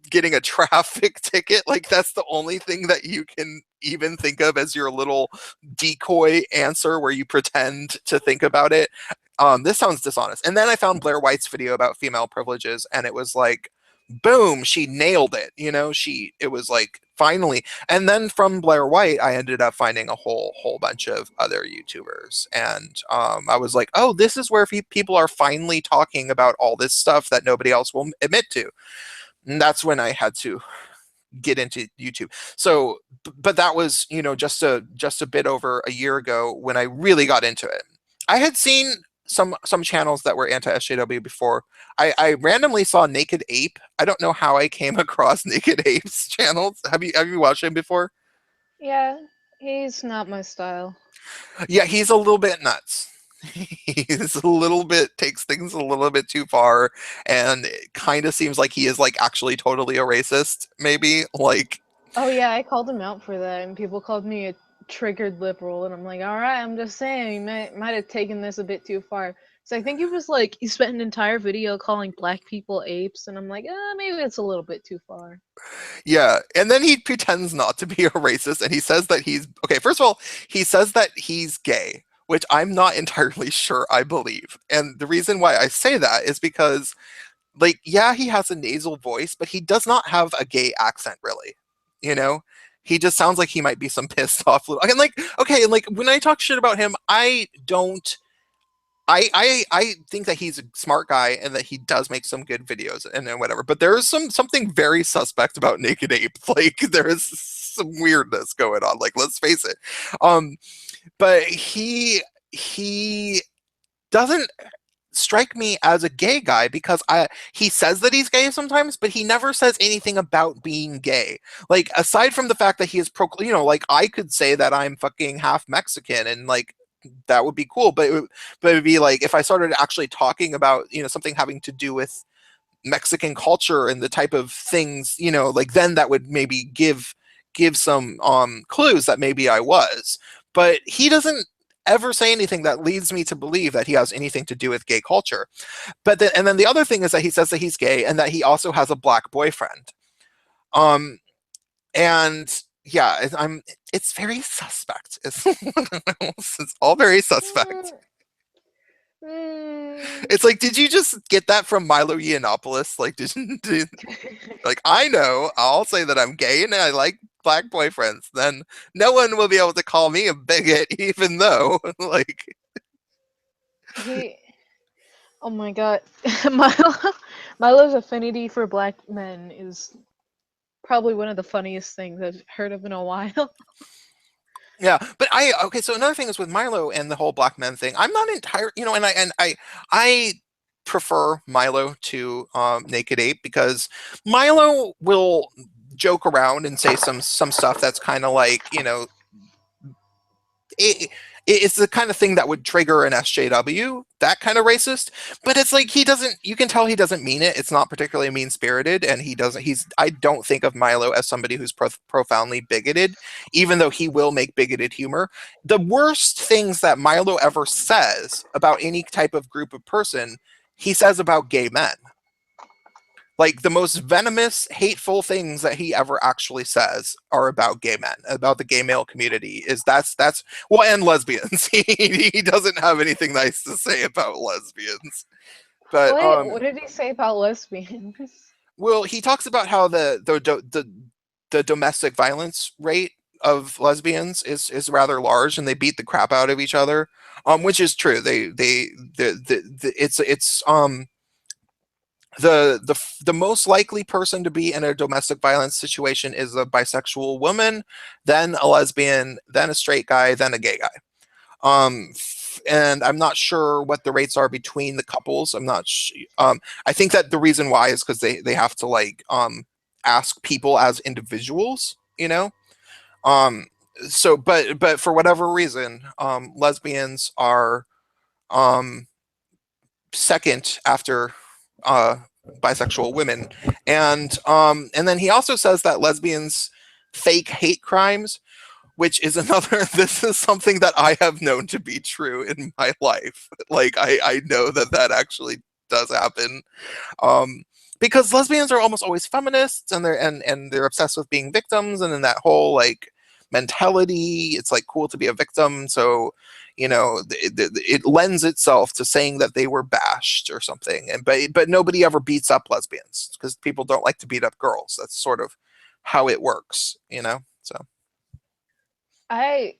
getting a traffic ticket. Like that's the only thing that you can even think of as your little decoy answer where you pretend to think about it. This sounds dishonest. And then I found Blair White's video about female privileges, and it was like, boom, she nailed it. It was like finally. And then from Blair White, I ended up finding a whole bunch of other YouTubers, and I was like, oh, this is where people are finally talking about all this stuff that nobody else will admit to. And that's when I had to get into YouTube. So, but that was, just a bit over a year ago when I really got into it. I had seen some channels that were anti SJW before. I randomly saw Naked Ape. I don't know how I came across Naked Ape's channels. Have you watched him before? Yeah, he's not my style. Yeah, he's a little bit nuts. He's a little bit takes things a little bit too far, and it kind of seems like he is like actually totally a racist, maybe. Like, Oh yeah, I called him out for that, and people called me a triggered liberal, and I'm like, all right, I'm just saying, you might have taken this a bit too far. So I think he was like, he spent an entire video calling black people apes, and I'm like, maybe it's a little bit too far. yeah, and then he pretends not to be a racist, and he says that he's okay. First of all, he says that he's gay, which I'm not entirely sure I believe. And the reason why I say that is because, like, yeah, he has a nasal voice, but he does not have a gay accent, really. You know, he just sounds like he might be some pissed off little. And like, okay, and like when I talk shit about him, I don't. I think that he's a smart guy and that he does make some good videos and then whatever. But there is something very suspect about Naked Ape. Like there is some weirdness going on. Like let's face it. Um, but he doesn't strike me as a gay guy because I he says that he's gay sometimes, but he never says anything about being gay. Like aside from the fact that he is like I could say that I'm fucking half Mexican and like that would be cool, but it would be like if I started actually talking about something having to do with Mexican culture and the type of things, like then that would maybe give some clues that maybe I was. But he doesn't ever say anything that leads me to believe that he has anything to do with gay culture. And then the other thing is that he says that he's gay and that he also has a black boyfriend. Um and yeah, it's very suspect. It's all very suspect. Mm, mm. It's like, did you just get that from Milo Yiannopoulos? Like, like I know, I'll say that I'm gay and I like black boyfriends. Then no one will be able to call me a bigot, even though, like, he, oh my god, Milo, Milo's affinity for black men is probably one of the funniest things I've heard of in a while. yeah. But okay. So another thing is with Milo and the whole black men thing. I'm not entire, and I prefer Milo to Naked Ape because Milo will joke around and say some stuff that's kind of like it, it's the kind of thing that would trigger an SJW, that kind of racist. But it's like he doesn't. You can tell he doesn't mean it. It's not particularly mean spirited, and he doesn't. He's. I don't think of Milo as somebody who's profoundly bigoted, even though he will make bigoted humor. The worst things that Milo ever says about any type of group of person, he says about gay men. Like the most venomous, hateful things that he ever actually says are about gay men, about the gay male community. Is that's well, and lesbians. He doesn't have anything nice to say about lesbians. But What did he say about lesbians? well, he talks about how the domestic violence rate of lesbians is rather large, and they beat the crap out of each other, which is true. It's the most likely person to be in a domestic violence situation is a bisexual woman, then a lesbian, then a straight guy, then a gay guy. And I'm not sure what the rates are between the couples. I think that the reason why is because they have to like ask people as individuals, um so but for whatever reason lesbians are um second after uh, bisexual women, and then he also says that lesbians fake hate crimes, which is another. This is something that I have known to be true in my life. Like I know that that actually does happen. Um, because lesbians are almost always feminists and they're obsessed with being victims and in that whole like mentality it's like cool to be a victim, so it lends itself to saying that they were bashed or something, and but nobody ever beats up lesbians because people don't like to beat up girls. That's sort of how it works, so I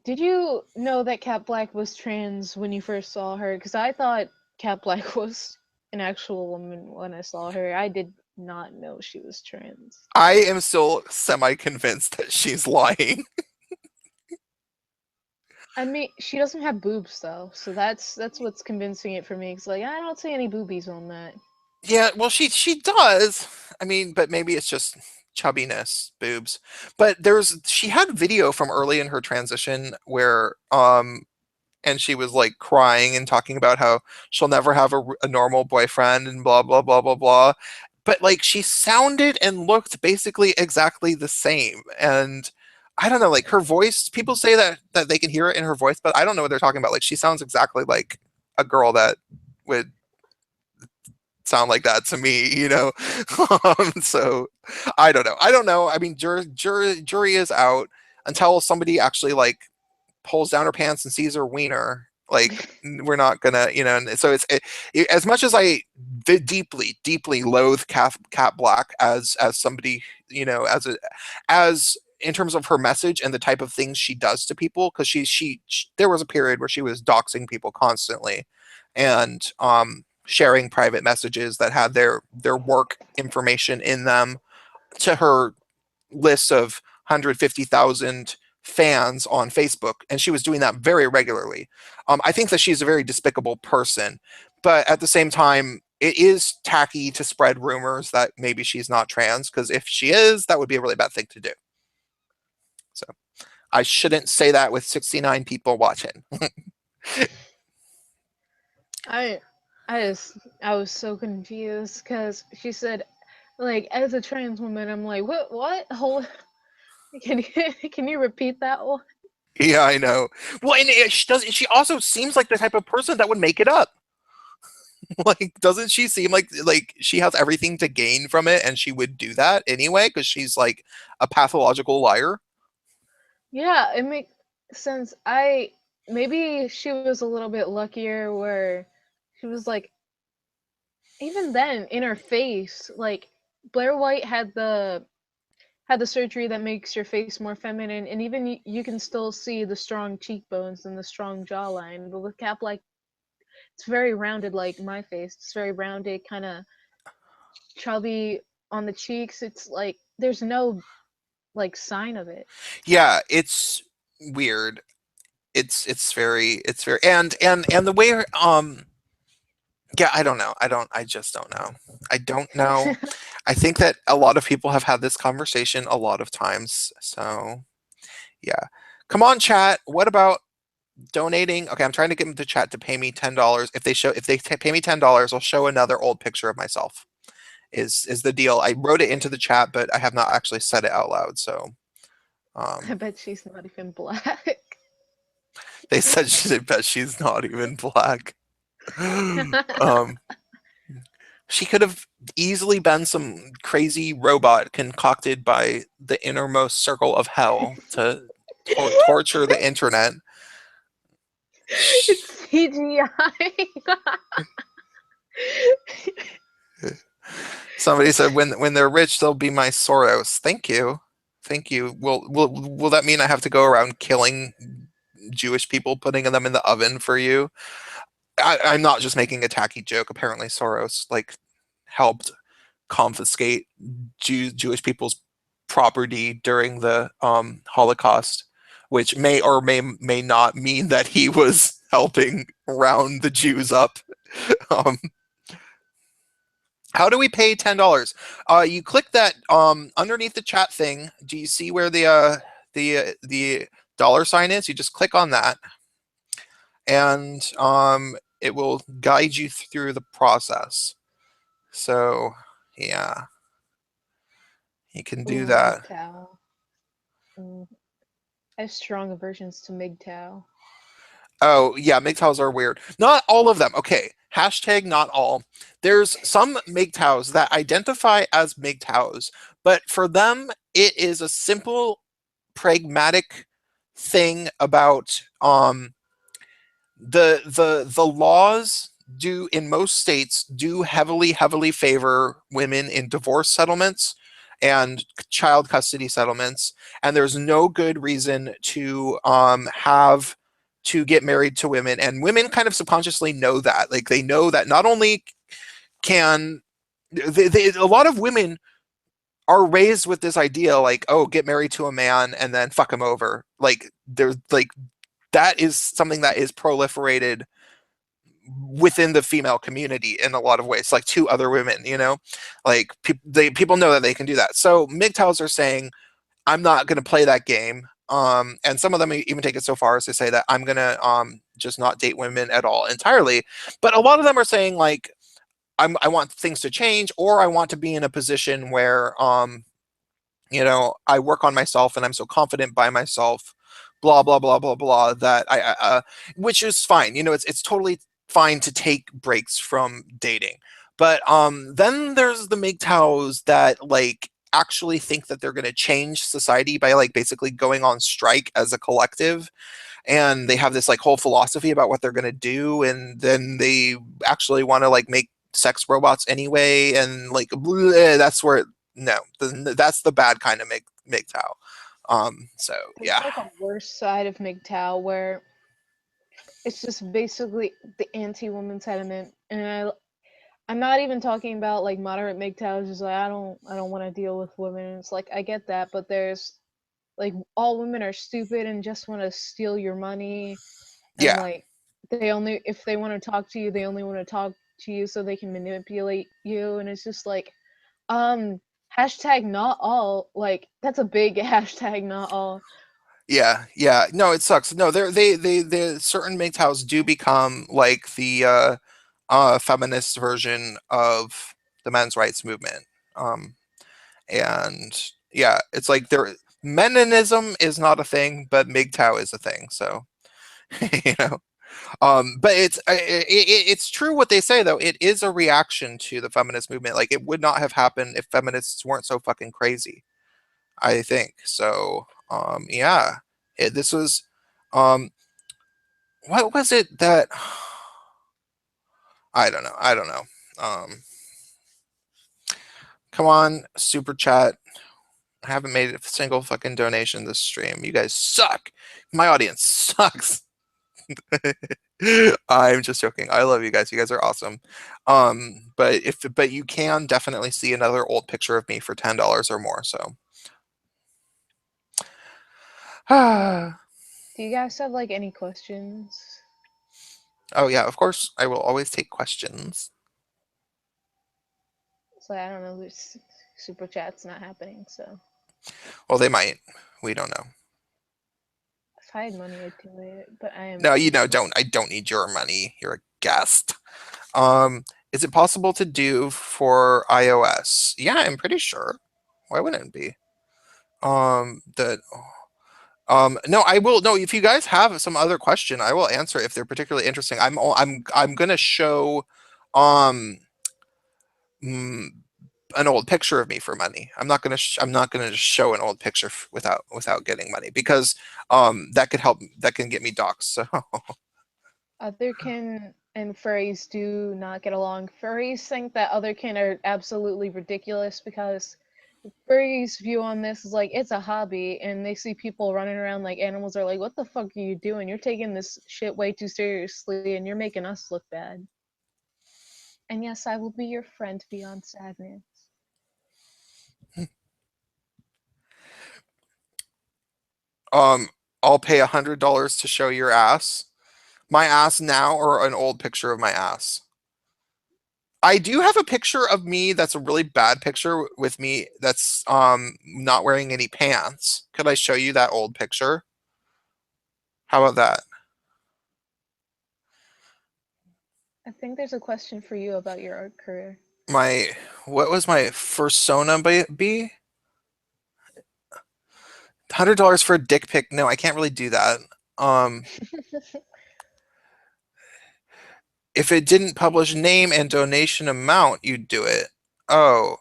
did you know that Cat Black was trans when you first saw her? Because I thought Cat Black was an actual woman when I saw her. I did not know she was trans. I am still semi convinced that she's lying. I mean, she doesn't have boobs though, so that's what's convincing it for me. Cause like I don't see any boobies on that. Yeah, well, she does. I mean, but maybe it's just chubbiness, boobs. But she had video from early in her transition where and she was like crying and talking about how she'll never have a normal boyfriend and blah blah blah blah blah. But like she sounded and looked basically exactly the same. And I don't know, like her voice, people say that they can hear it in her voice, but I don't know what they're talking about. Like she sounds exactly like a girl that would sound like that to me, you know. So I don't know. I don't know. I mean, jury is out until somebody actually like pulls down her pants and sees her wiener. Like we're not gonna, you know. And so as much as I deeply loathe Cat Black as somebody, you know, as in terms of her message and the type of things she does to people, because she there was a period where she was doxing people constantly, and sharing private messages that had their work information in them to her lists of 150,000 fans on Facebook, and she was doing that very regularly. I think that she's a very despicable person, but at the same time, it is tacky to spread rumors that maybe she's not trans, because if she is, that would be a really bad thing to do. So I shouldn't say that with 69 people watching. I I was so confused because she said, like, as a trans woman, I'm like, what? Hold, can you repeat that one? Yeah, I know. Well, and she also seems like the type of person that would make it up. Like, doesn't she seem like she has everything to gain from it, and she would do that anyway because she's like a pathological liar? Yeah, it makes sense. I maybe she was a little bit luckier where she was like, even then in her face, like Blair White had the surgery that makes your face more feminine, and even you can still see the strong cheekbones and the strong jawline. But with Cap, like, it's very rounded, like my face. It's very rounded, kind of chubby on the cheeks. It's like there's no like sign of it. Yeah, it's weird. It's very and the way yeah, I don't know. I just don't know. I don't know. I think that a lot of people have had this conversation a lot of times. So, yeah. Come on, chat. What about donating? Okay, I'm trying to get them to chat to pay me $10. If they pay me $10, I'll show another old picture of myself. Is the deal? I wrote it into the chat, but I have not actually said it out loud. So, I um, bet she's not even black. they said she bet she's not even black. um, she could have easily been some crazy robot concocted by the innermost circle of hell to torture the internet. It's CGI. Somebody said when they're rich, they'll be my Soros. Thank you, thank you. Will that mean I have to go around killing Jewish people, putting them in the oven for you? I'm not just making a tacky joke. Apparently, Soros like helped confiscate Jewish people's property during the Holocaust, which may or may not mean that he was helping round the Jews up. Um, how do we pay $10? You click that underneath the chat thing. Do you see where the dollar sign is? You just click on that, and it will guide you through the process. So, yeah, you can do Ooh, that. MGTOW. Mm, I have strong aversions to MGTOW. Oh, yeah, MGTOWs are weird. Not all of them. Okay, hashtag not all. There's some MGTOWs that identify as MGTOWs, but for them, it is a simple, pragmatic thing about the laws do in most states do heavily favor women in divorce settlements and child custody settlements, and there's no good reason to have to get married to women, and women kind of subconsciously know that, like they know that not only can a lot of women are raised with this idea like, oh, get married to a man and then fuck him over, like they're like that is something that is proliferated within the female community in a lot of ways, like to other women, like people know that they can do that. So MGTOWs are saying, I'm not going to play that game. And some of them even take it so far as to say that I'm going to just not date women at all entirely. But a lot of them are saying like, I want things to change, or I want to be in a position where I work on myself and I'm so confident by myself, blah blah blah blah blah, that which is fine. It's totally fine to take breaks from dating. But then there's the MGTOWs that like actually think that they're going to change society by like basically going on strike as a collective, and they have this like whole philosophy about what they're going to do, and then they actually want to like make sex robots anyway, and like bleh, that's where no, that's the bad kind of MGTOW. So There's yeah, like a worse side of MGTOW where it's just basically the anti-woman sentiment, and I'm not even talking about like moderate MGTOWs. Just like I don't want to deal with women. It's like I get that, but there's like all women are stupid and just want to steal your money, and yeah, like they only if they want to talk to you, they only want to talk to you so they can manipulate you, and it's just like um hashtag not all, like that's a big hashtag not all. yeah. No, it sucks. No, they certain MGTOWs do become like the feminist version of the men's rights movement. And yeah, it's like meninism is not a thing, but MGTOW is a thing. So you know. But it's true what they say though. It is a reaction to the feminist movement. Like it would not have happened if feminists weren't so fucking crazy. I think so. Yeah, this was. Um, what was it that? I don't know. I don't know. Um, Come on, super chat. I haven't made a single fucking donation this stream. You guys suck. My audience sucks. I'm just joking. I love you guys. You guys are awesome. But you can definitely see another old picture of me for $10 or more. So Uh, oh do you guys have like any questions? yeah, of course I will always take questions. It's like I don't know, this super chat's not happening, so Well, they might. We don't know. if I had money I'd do it, but I am No, broke. don't. I don't need your money. You're a guest. Is it possible to do for iOS? Yeah, I'm pretty sure. Why wouldn't it be? That no, I will. No, if you guys have some other question, I will answer if they're particularly interesting. I'm gonna show um mm, an old picture of me for money. I'm not gonna just show an old picture without getting money, because that could help, that can get me doxxed. So Otherkin and furries do not get along. Furries think that otherkin are absolutely ridiculous because furries' view on this is like it's a hobby, and they see people running around like animals are like, "What the fuck are you doing? You're taking this shit way too seriously, and you're making us look bad." And yes, I will be your friend beyond sadness. um I'll pay $100 to show your ass. My ass now, or an old picture of my ass? I do have a picture of me that's a really bad picture with me that's not wearing any pants. Could I show you that old picture? How about that? I think there's a question for you about your art career. My What was my fursona be? $100 for a dick pic? No, I can't really do that. Um, if it didn't publish name and donation amount, you'd do it. Oh,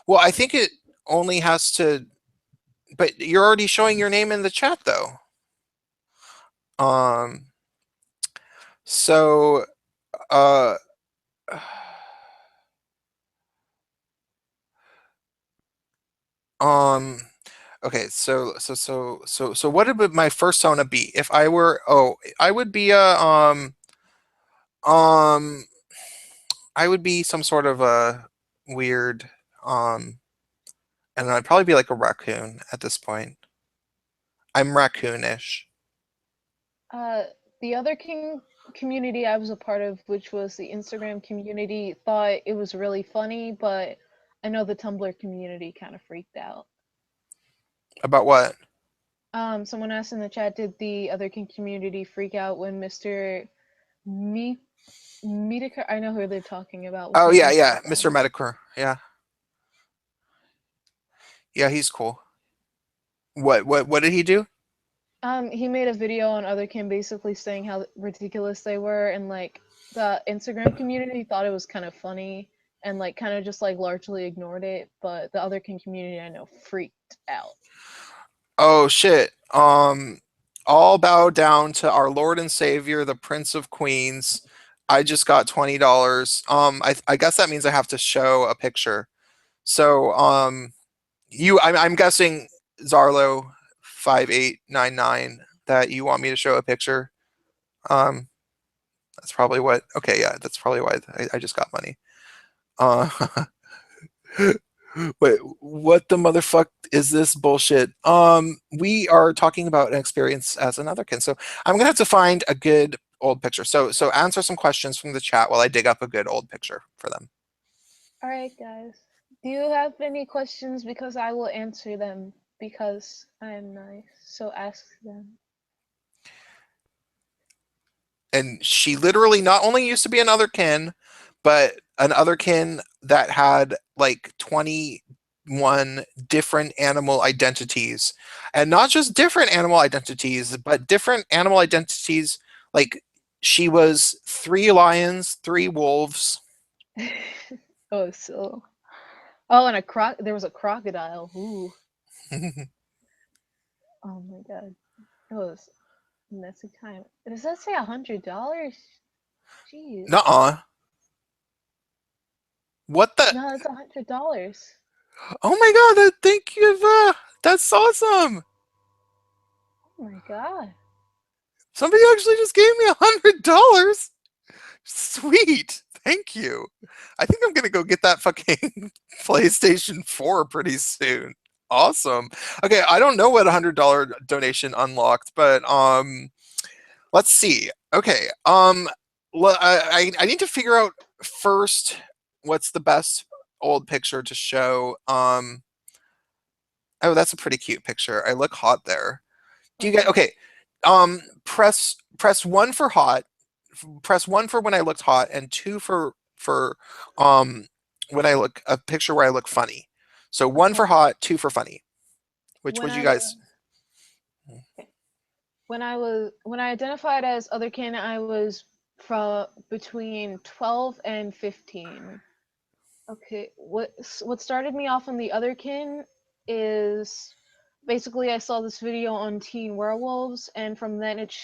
well, I think it only has to. But you're already showing your name in the chat, though. Um, so, uh, um, okay. So, what would my fursona be if I were? Oh, I would be um, I would be some sort of a weird, um, and I'd probably be like a raccoon at this point. I'm raccoonish. Uh, the other king community I was a part of, which was the Instagram community, thought it was really funny, but I know the Tumblr community kind of freaked out. About what? Someone asked in the chat, did the other king community freak out when Mr. Me Medicare, I know who they're talking about, was Oh yeah, making fun yeah, of Mr. them. Medicare. Yeah, yeah, he's cool. What did he do? He made a video on Otherkin basically saying how ridiculous they were, and like the Instagram community thought it was kind of funny, and like kind of just like largely ignored it. But the Otherkin community I know freaked out. Oh shit. All bow down to our Lord and Savior, the Prince of Queens. I just got $20. I guess that means I have to show a picture. So, I'm guessing Zarlo 5899 that you want me to show a picture. Um, that's probably what. Okay, yeah, that's probably why I just got money. Uh, Wait, what the motherfuck is this bullshit? We are talking about an experience as an otherkin, so I'm gonna have to find a good old picture. So answer some questions from the chat while I dig up a good old picture for them. All right, guys. Do you have any questions? Because I will answer them because I am nice. So ask them. And she literally not only used to be an otherkin, but an otherkin that had like 21 different animal identities. And not just different animal identities, but different animal identities. Like she was 3 lions, 3 wolves. Oh, so. Oh, and there was a crocodile. Ooh. Oh my god. It was a messy time. Does that say $100? Jeez. Nuh-uh. What the? No, it's $100. Oh my god, thank you. That's awesome. Oh my god. Somebody actually just gave me $100. Sweet. Thank you. I think I'm gonna go get that fucking PlayStation 4 pretty soon. Awesome. Okay, I don't know what $100 donation unlocked, but let's see. Okay, I need to figure out first what's the best old picture to show. Oh, that's a pretty cute picture. I look hot there. Do you get Okay. okay? Press one for hot, press one for when I looked hot, and two for um when I look a picture where I look funny. So one for Okay. hot, two for funny. Which When would you I guys? okay. When I identified as otherkin, I was from between 12 and 15. Okay, what started me off on the otherkin is basically I saw this video on teen werewolves, and from then it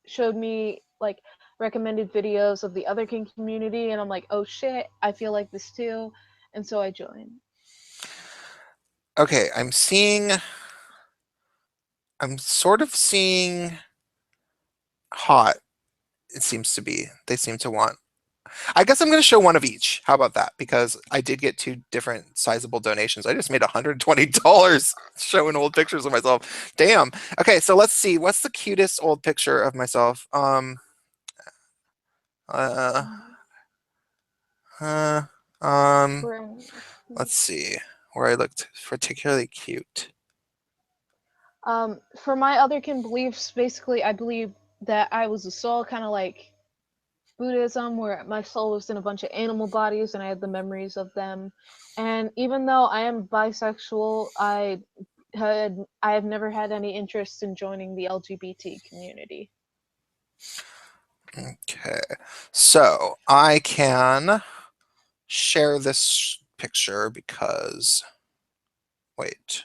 showed me like recommended videos of the otherkin community, and I'm like, oh shit, I feel like this too, and so I joined. Okay, I'm sort of seeing hot. It seems to be. They seem to want. I guess I'm going to show one of each. How about that? Because I did get 2 different sizable donations. I just made $120 showing old pictures of myself. Damn. Okay, so let's see. What's the cutest old picture of myself? Uh, Um, uh, um, for let's see. Where I looked particularly cute. for my otherkin beliefs, basically I believe that I was a soul, kind of like Buddhism, where my soul was in a bunch of animal bodies and I had the memories of them. And even though I am bisexual, I have never had any interest in joining the LGBT community. Okay, so I can share this picture because, wait,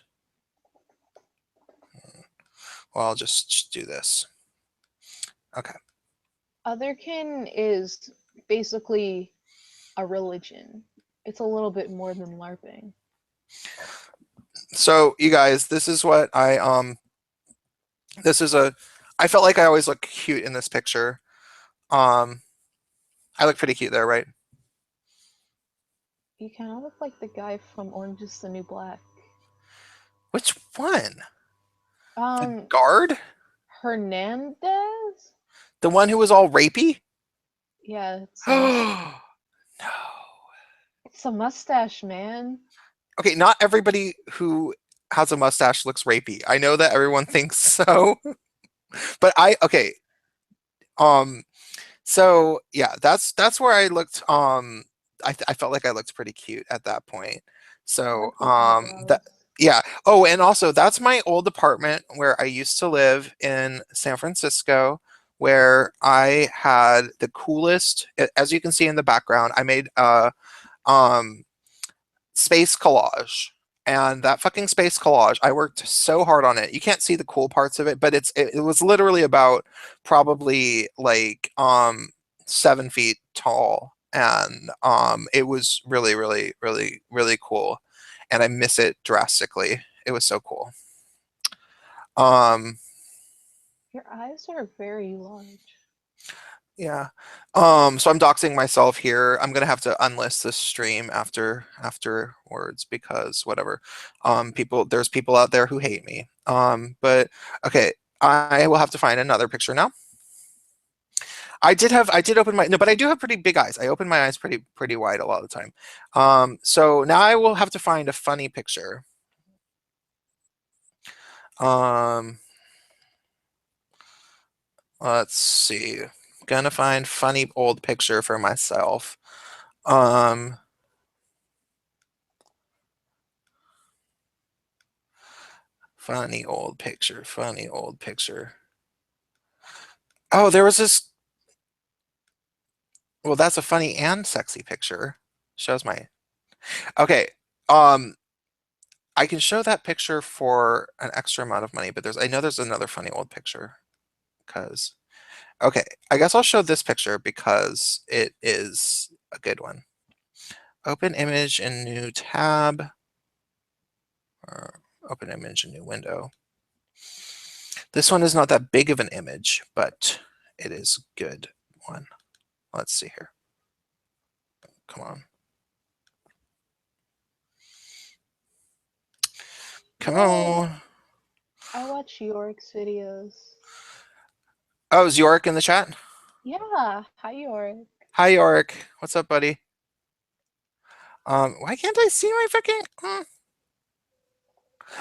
well, I'll just do this. Okay. Otherkin is basically a religion. It's a little bit more than LARPing. So you guys, this is a I felt like I always look cute in this picture. Um I look pretty cute there, right? You kind of look like the guy from Orange is the New Black. Which one? The Um, guard? Hernandez? The one who was all rapey? Yeah, it's a mustache. No. It's a mustache, man. Okay, not everybody who has a mustache looks rapey. I know that everyone thinks so, but okay. Um, so yeah, that's where I looked. I felt like I looked pretty cute at that point. I So like the eyebrows. that yeah. Oh, and also that's my old apartment where I used to live in San Francisco, where I had the coolest. As you can see in the background, I made um space collage. And that fucking space collage, I worked so hard on it. You can't see the cool parts of it, but it was literally about probably like 7 feet tall. And it was really, really, really, really cool. And I miss it drastically. It was so cool. Um, Your eyes are very large. Yeah. So I'm doxing myself here. I'm gonna have to unlist this stream afterwards because whatever. There's people out there who hate me. But okay, I will have to find another picture now. I did open my no, but I do have pretty big eyes. I open my eyes pretty wide a lot of the time. So now I will have to find a funny picture. Um, let's see. Gonna find funny old picture for myself. Um, Funny old picture. Funny old picture. Oh, there was this. Well, that's a funny and sexy picture. Shows my. Okay. Um, I can show that picture for an extra amount of money, but I know there's another funny old picture. Because okay, I guess I'll show this picture because it is a good one. Open image in new tab. Or open image in new window. This one is not that big of an image, but it is a good one. Let's see here. Come on. Come Yo, on. I watch York's videos. Oh, is Yorick in the chat? Yeah, hi York. Hi, Yorick. What's up, buddy? Why can't I see my fucking?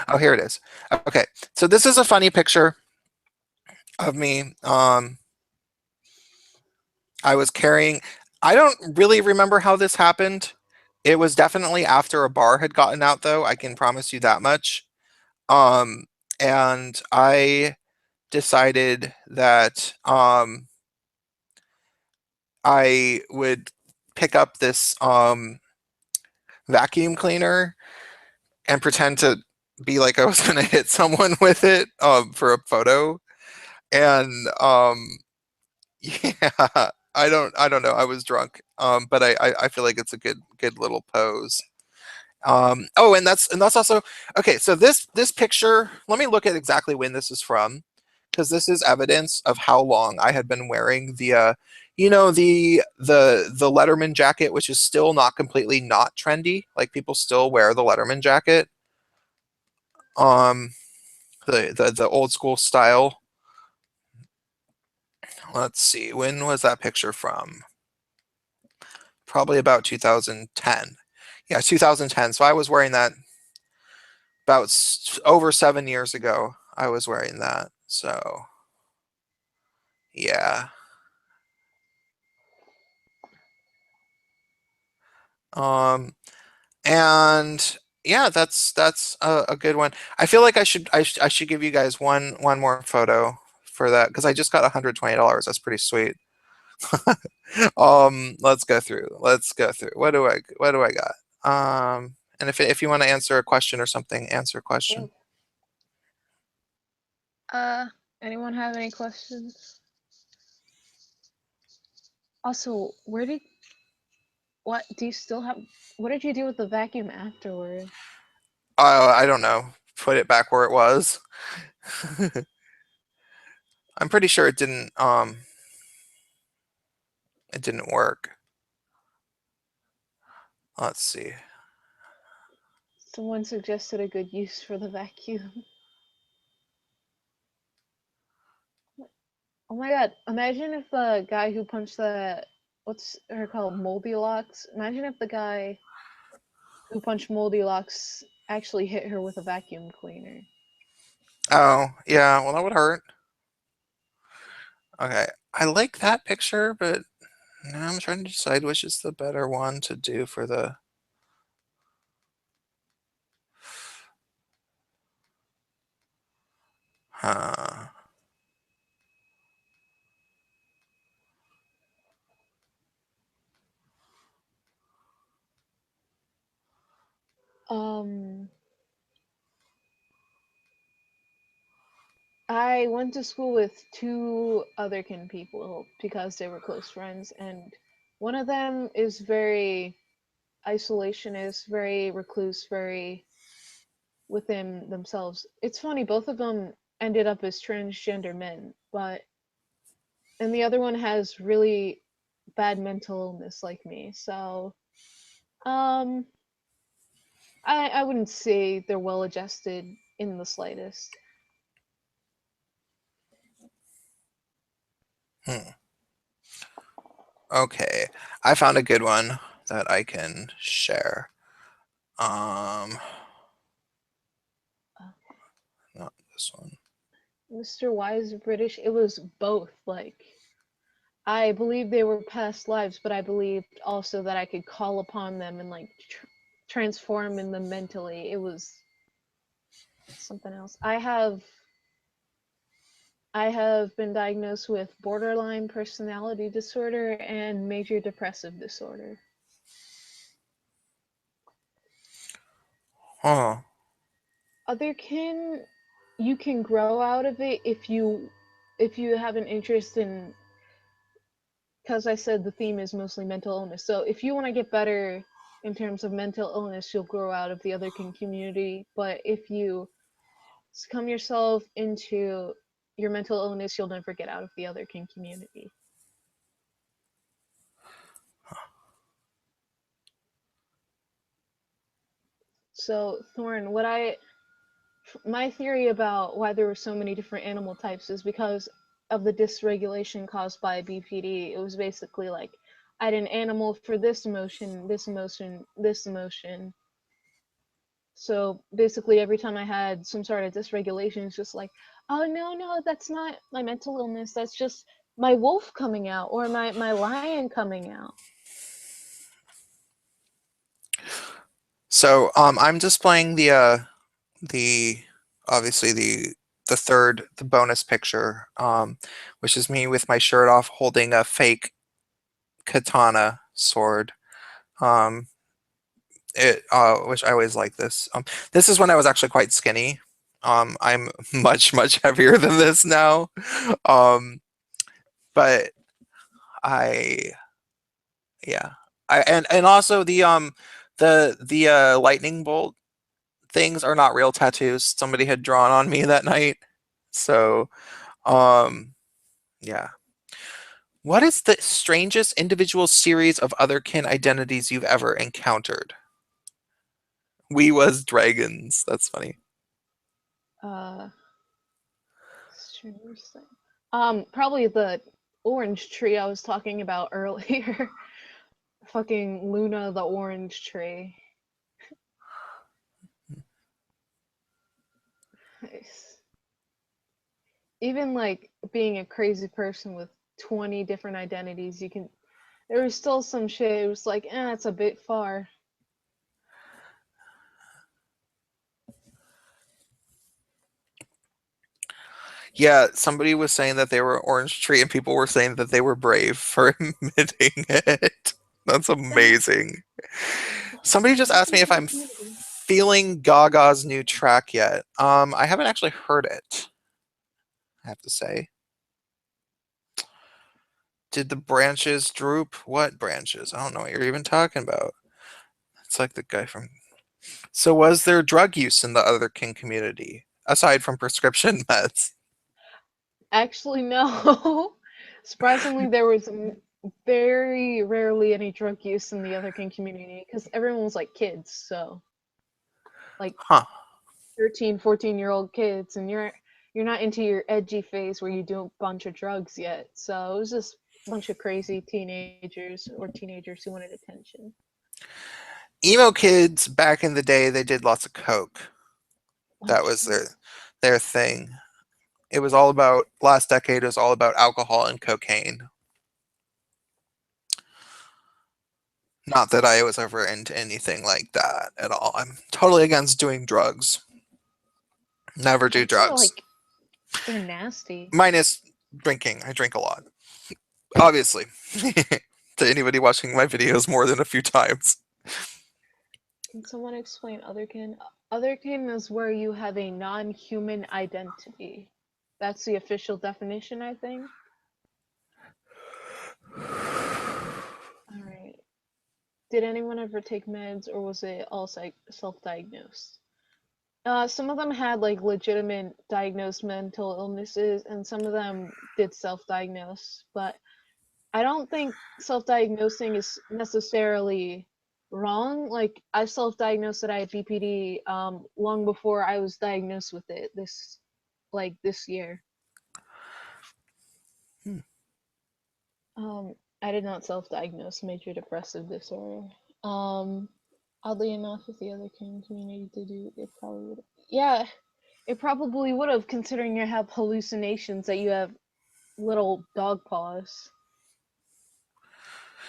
Oh, here it is. Okay, so this is a funny picture of me. I was carrying. I don't really remember how this happened. It was definitely after a bar had gotten out, though. I can promise you that much. Um, and I decided that I would pick up this vacuum cleaner and pretend to be like I was gonna hit someone with it for a photo. And yeah, I don't know. I was drunk, but I feel like it's a good little pose. Oh, and that's also okay. So this picture, let me look at exactly when this is from, because this is evidence of how long I had been wearing the the Letterman jacket, which is still not completely not trendy. Like people still wear the Letterman jacket. Um, the old school style. Let's see, when was that picture from? Probably about 2010. Yeah, 2010. So I was wearing that about over 7 years ago. I was wearing that. So yeah. Um, and yeah, that's a good one. I feel like I should give you guys one more photo for that because I just got $120. That's pretty sweet. Let's go through. Let's go through. What do I got? And if you want to answer a question or something, answer a question. Oh. Uh, anyone have any questions? Also, what do you still have? What did you do with the vacuum afterward? I don't know. Put it back where it was. I'm pretty sure it didn't work. Let's see. Someone suggested a good use for the vacuum. Oh my god! Imagine if the guy who punched the what's her called Moldy Locks. Imagine if the guy who punched Moldy Locks actually hit her with a vacuum cleaner. Oh, yeah, well, that would hurt. Okay, I like that picture, but now I'm trying to decide which is the better one to do for the. Huh. Um, I went to school with two otherkin people because they were close friends, and one of them is very isolationist, very recluse, very within themselves. It's funny, both of them ended up as transgender men, but and the other one has really bad mental illness like me. So, um, I wouldn't say they're well adjusted in the slightest. Hmm. Okay, I found a good one that I can share. Um, Not this one. Mr. Wise British, it was both. Like, I believe they were past lives, but I believed also that I could call upon them and like transform in them mentally. It was something else. I have been diagnosed with borderline personality disorder and major depressive disorder. Oh, Otherkin, you can grow out of it if you have an interest in, because I said the theme is mostly mental illness. So if you want to get better in terms of mental illness, you'll grow out of the otherkin community. But if you succumb yourself into your mental illness, you'll never get out of the otherkin community. So Thorn, what I my theory about why there were so many different animal types is because of the dysregulation caused by BPD. It was basically like I had an animal for this emotion, this emotion, this emotion. So basically, every time I had some sort of dysregulation, it's just like, oh no, no, that's not my mental illness. That's just my wolf coming out or my lion coming out. so I'm displaying the obviously the bonus picture, which is me with my shirt off holding a fake katana sword. Um, which I always like this. This is when I was actually quite skinny. I'm much heavier than this now. Um, but I yeah. And also the lightning bolt things are not real tattoos. Somebody had drawn on me that night. So, um, yeah. What is the strangest individual series of otherkin identities you've ever encountered? We was dragons. That's funny. Uh, strange thing. Probably the orange tree I was talking about earlier. Fucking Luna the orange tree. Nice. Even like being a crazy person with 20 different identities, you can. There was still some shit. It was like, it's a bit far. Yeah, somebody was saying that they were orange tree, and people were saying that they were brave for admitting it. That's amazing. Somebody just asked me if Welcome to I'm the community. feeling Gaga's new track yet. I haven't actually heard it, I have to say. Did the branches droop? What branches? I don't know what you're even talking about. It's like the guy from. So, was there drug use in the other king community aside from prescription meds? Actually, no. Surprisingly, there was very rarely any drug use in the other king community because everyone was like kids. So, like Huh. 13, 14-year-old kids, and you're not into your edgy phase where you do a bunch of drugs yet. So it was just a bunch of crazy teenagers who wanted attention. Emo kids back in the day, they did lots of coke. Oh, That was jeez. their thing. It was all about last decade was all about alcohol and cocaine. Not that I was ever into anything like that at all. I'm totally against doing drugs. Never do Drugs are drugs. like they're nasty. Minus drinking. I drink a lot. Obviously. To anybody watching my videos more than a few times. Can someone explain otherkin? Otherkin is where you have a non-human identity. That's the official definition, I think. All right. Did anyone ever take meds, or was it all self-diagnosed? Some of them had like legitimate diagnosed mental illnesses, and some of them did self-diagnose. But I don't think self-diagnosing is necessarily wrong. Like I self-diagnosed that I had BPD long before I was diagnosed with it this year. Hmm. I did not self-diagnose major depressive disorder. Um, Oddly enough, if the other community did do, it probably would. Yeah, it probably would have, considering you have hallucinations that you have little dog paws.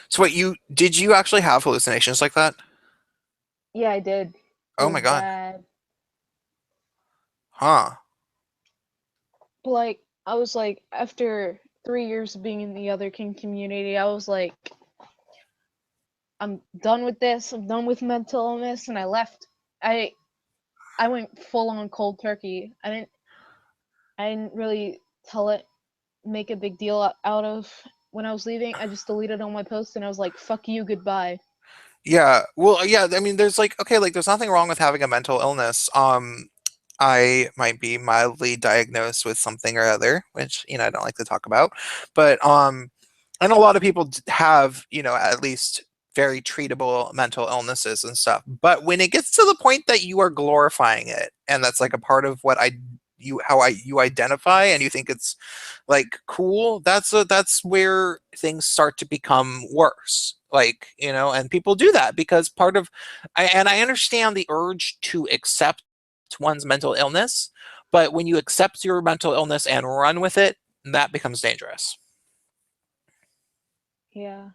So wait, you actually have hallucinations like that? Yeah, I did. It Oh was my god. bad. Huh. But like, I was like, after 3 years of being in the other king community, I was like, I'm done with this. I'm done with mental illness, and I left. I I went full on cold turkey. I didn't really tell it make a big deal out of when I was leaving. I just deleted all my posts and I was like, "Fuck you, goodbye." Yeah. Well, yeah, I mean there's like okay, like there's nothing wrong with having a mental illness. I might be mildly diagnosed with something or other, which, I don't like to talk about. But and a lot of people have, at least very treatable mental illnesses and stuff. But when it gets to the point that you are glorifying it, and that's like a part of what you identify and you think it's like cool, that's where things start to become worse. Like, and people do that because I understand the urge to accept one's mental illness, but when you accept your mental illness and run with it, that becomes dangerous. Yeah.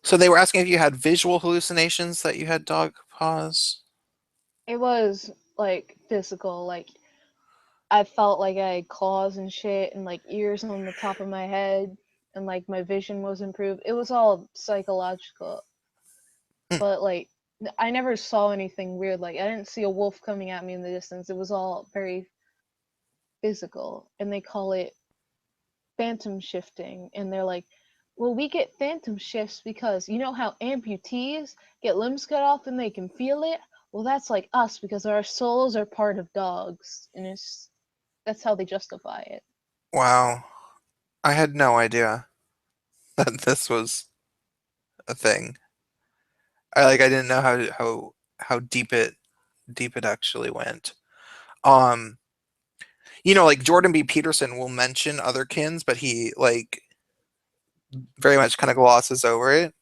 So they were asking if you had visual hallucinations that you had dog paws. It was like physical, like I felt like I had claws and shit and like ears on the top of my head and like my vision was improved. It was all psychological, Hmm. but like I never saw anything weird. Like I didn't see a wolf coming at me in the distance. It was all very physical, and they call it phantom shifting. And they're like, well, we get phantom shifts because you know how amputees get limbs cut off and they can feel it. Well, that's like us because our souls are part of dogs, and it's that's how they justify it. Wow. I had no idea that this was a thing. I didn't know how deep it actually went. Um, like Jordan B. Peterson will mention other kins, but he like very much kind of glosses over it.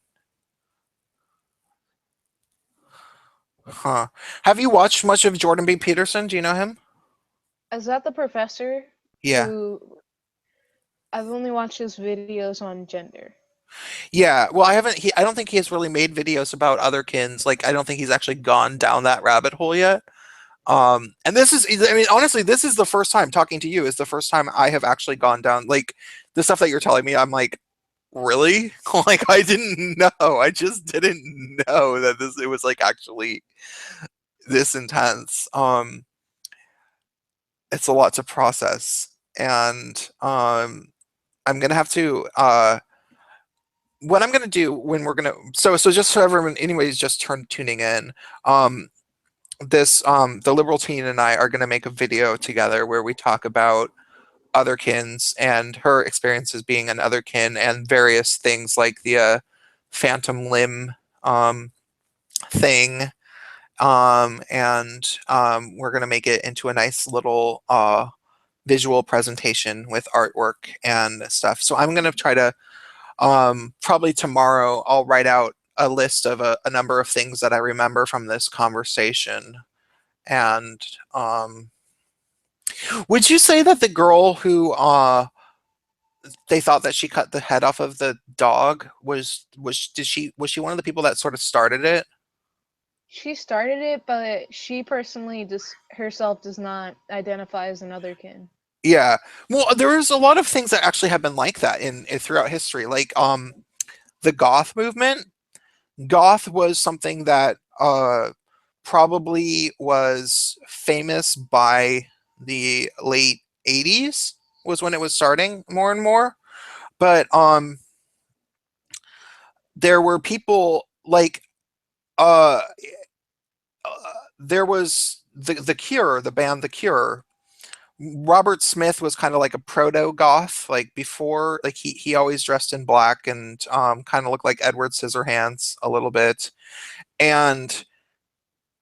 Huh. Have you watched much of Jordan B. Peterson? Do you know him? Is that the professor Yeah. who I've only watched his videos on gender? Yeah. Well, I don't think he has really made videos about other kins. Like, I don't think he's actually gone down that rabbit hole yet. And I mean, honestly, this is the first time talking to you is the first time I have actually gone down, like, the stuff that you're telling me. I'm like, really? Like, I didn't know. I just didn't know that it was like actually this intense. It's a lot to process. And I'm gonna have to what I'm gonna do when we're gonna so just so everyone anyways just tuning in, um the liberal teen and I are gonna make a video together where we talk about otherkins and her experiences being an otherkin and various things like the phantom limb um thing. and we're gonna make it into a nice little visual presentation with artwork and stuff. So I'm gonna try to probably tomorrow I'll write out a list of a number of things that I remember from this conversation. And would you say that the girl who they thought that she cut the head off of the dog was she one of the people that sort of started it? She started it, but she personally just herself does not identify as an otherkin. Yeah. Well, there's a lot of things that actually have been like that in throughout history. Like the goth movement. Goth was something that probably was famous by the late 80s was when it was starting more and more. But there were people like uh, there was the Cure, the band The Cure. Robert Smith was kind of like a proto goth, like before, like he always dressed in black and kind of looked like Edward Scissorhands a little bit, and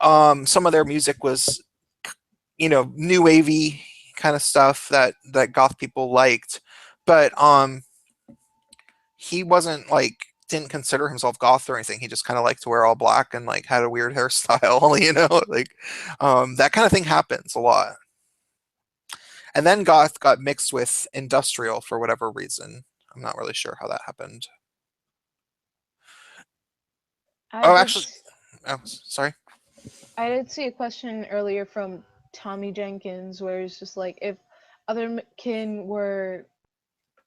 some of their music was, you know, new wavy kind of stuff that goth people liked, but he wasn't like didn't consider himself goth or anything. He just kind of liked to wear all black and like had a weird hairstyle, you know, like that kind of thing happens a lot. And then goth got mixed with industrial for whatever reason. I'm not really sure how that happened. I Oh, did actually, oh, sorry. I did see a question earlier from Tommy Jenkins where it's just like if otherkin were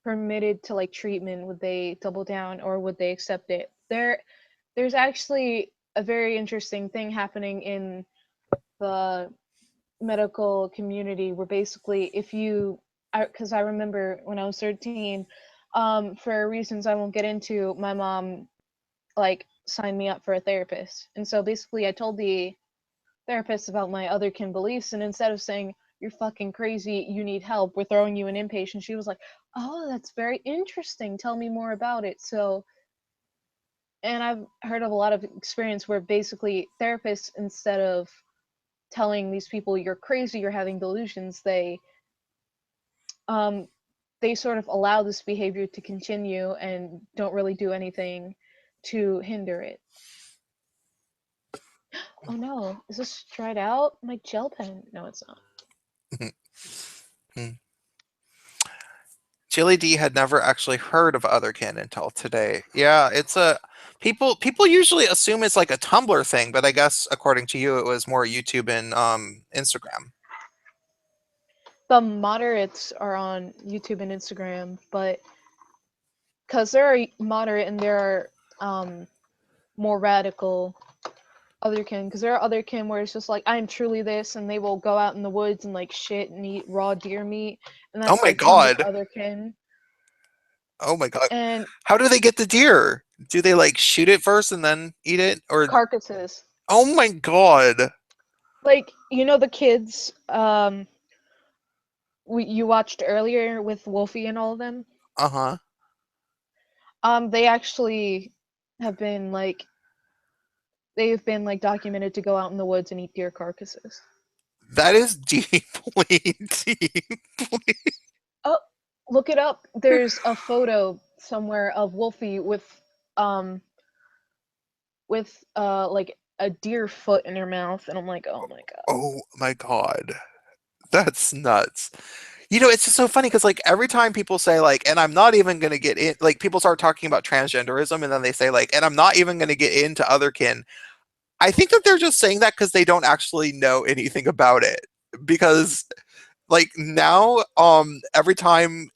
permitted to like treatment, would they double down or would they accept it? There's actually a very interesting thing happening in the medical community where basically if you because I remember when I was 13, for reasons I won't get into, my mom like signed me up for a therapist. And so basically I told the therapist about my otherkin beliefs, and instead of saying you're fucking crazy, you need help, we're throwing you an inpatient, she was like, oh, that's very interesting, tell me more about it. So, and I've heard of a lot of experience where basically therapists, instead of telling these people you're crazy, you're having delusions, um they sort of allow this behavior to continue and don't really do anything to hinder it. Oh no, is this dried out? My gel pen? No, it's not. Chili D had never actually heard of Otherkin until today. Yeah, it's a people usually assume it's like a Tumblr thing, but I guess according to you, it was more YouTube and Instagram. The moderates are on YouTube and Instagram, but because there are moderate and there are more radical otherkin, because there are otherkin where it's just like I'm truly this, and they will go out in the woods and like shit and eat raw deer meat, and Oh that's my like public god! otherkin. Oh my god! And How do they get the deer? Do they like shoot it first and then eat it, or carcasses, oh my god! like you know the kids you watched earlier with Wolfie and all of them. Uh huh. They actually have been like they've been like documented to go out in the woods and eat deer carcasses. That is deeply deep. Oh, look it up. There's a photo somewhere of Wolfie um with like a deer foot in her mouth, and I'm like, oh my god. Oh my god. That's nuts. You know, it's just so funny because like every time people say like, and I'm not even gonna get in, like people start talking about transgenderism, and then they say like, and I'm not even gonna get into otherkin. I think that they're just saying that because they don't actually know anything about it. Because like now, every time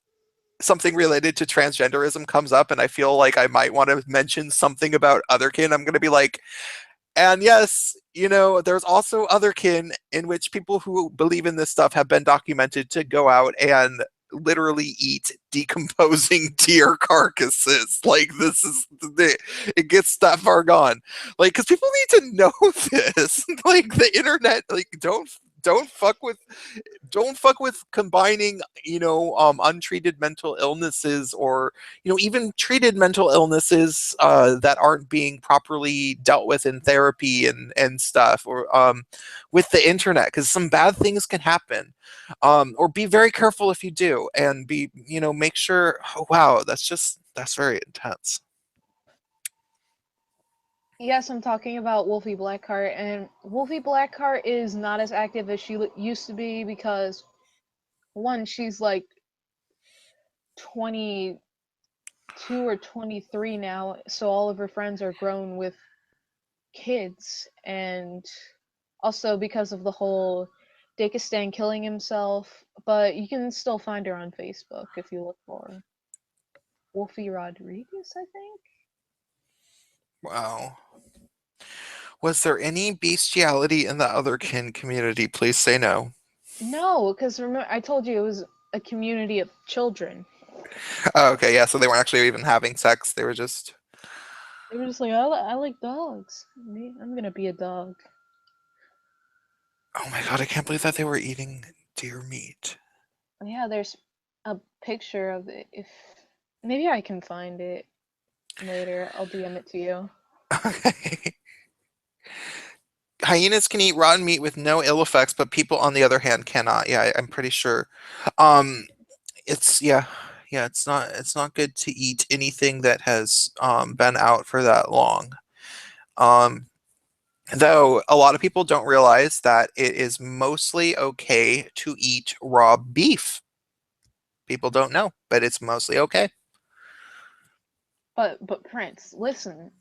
something related to transgenderism comes up, and I feel like I might want to mention something about otherkin, I'm gonna be like, and yes, you know, there's also otherkin in which people who believe in this stuff have been documented to go out and literally eat decomposing deer carcasses. Like this is it gets that far gone. Like because people need to know this. Like the internet, like don't fuck with don't fuck with combining, untreated mental illnesses, or even treated mental illnesses that aren't being properly dealt with in therapy and stuff, or with the internet, because some bad things can happen. Or be very careful if you do, and be make sure. Oh, wow, that's very intense. Yes, I'm talking about Wolfie Blackheart, and Wolfie Blackheart is not as active as she used to be because one, she's like 22 or 23 now, so all of her friends are grown with kids, and also because of the whole Dakistan killing himself. But you can still find her on Facebook if you look for Wolfie Rodriguez, I think. Wow. Was there any bestiality in the otherkin community? Please say no. No, because remember I told you it was a community of children. Oh, okay, yeah, so they weren't actually even having sex. They were just. They were just like, I like dogs. I'm gonna be a dog. Oh my god, I can't believe that they were eating deer meat. Yeah, there's a picture of it. If maybe I can find it later, I'll DM it to you. Okay. Hyenas can eat rotten meat with no ill effects, but people, on the other hand, cannot. Yeah, I'm pretty sure. Um, it's yeah, yeah. It's not good to eat anything that has been out for that long. Um, though a lot of people don't realize that it is mostly okay to eat raw beef. People don't know, but it's mostly okay. But Prince, listen.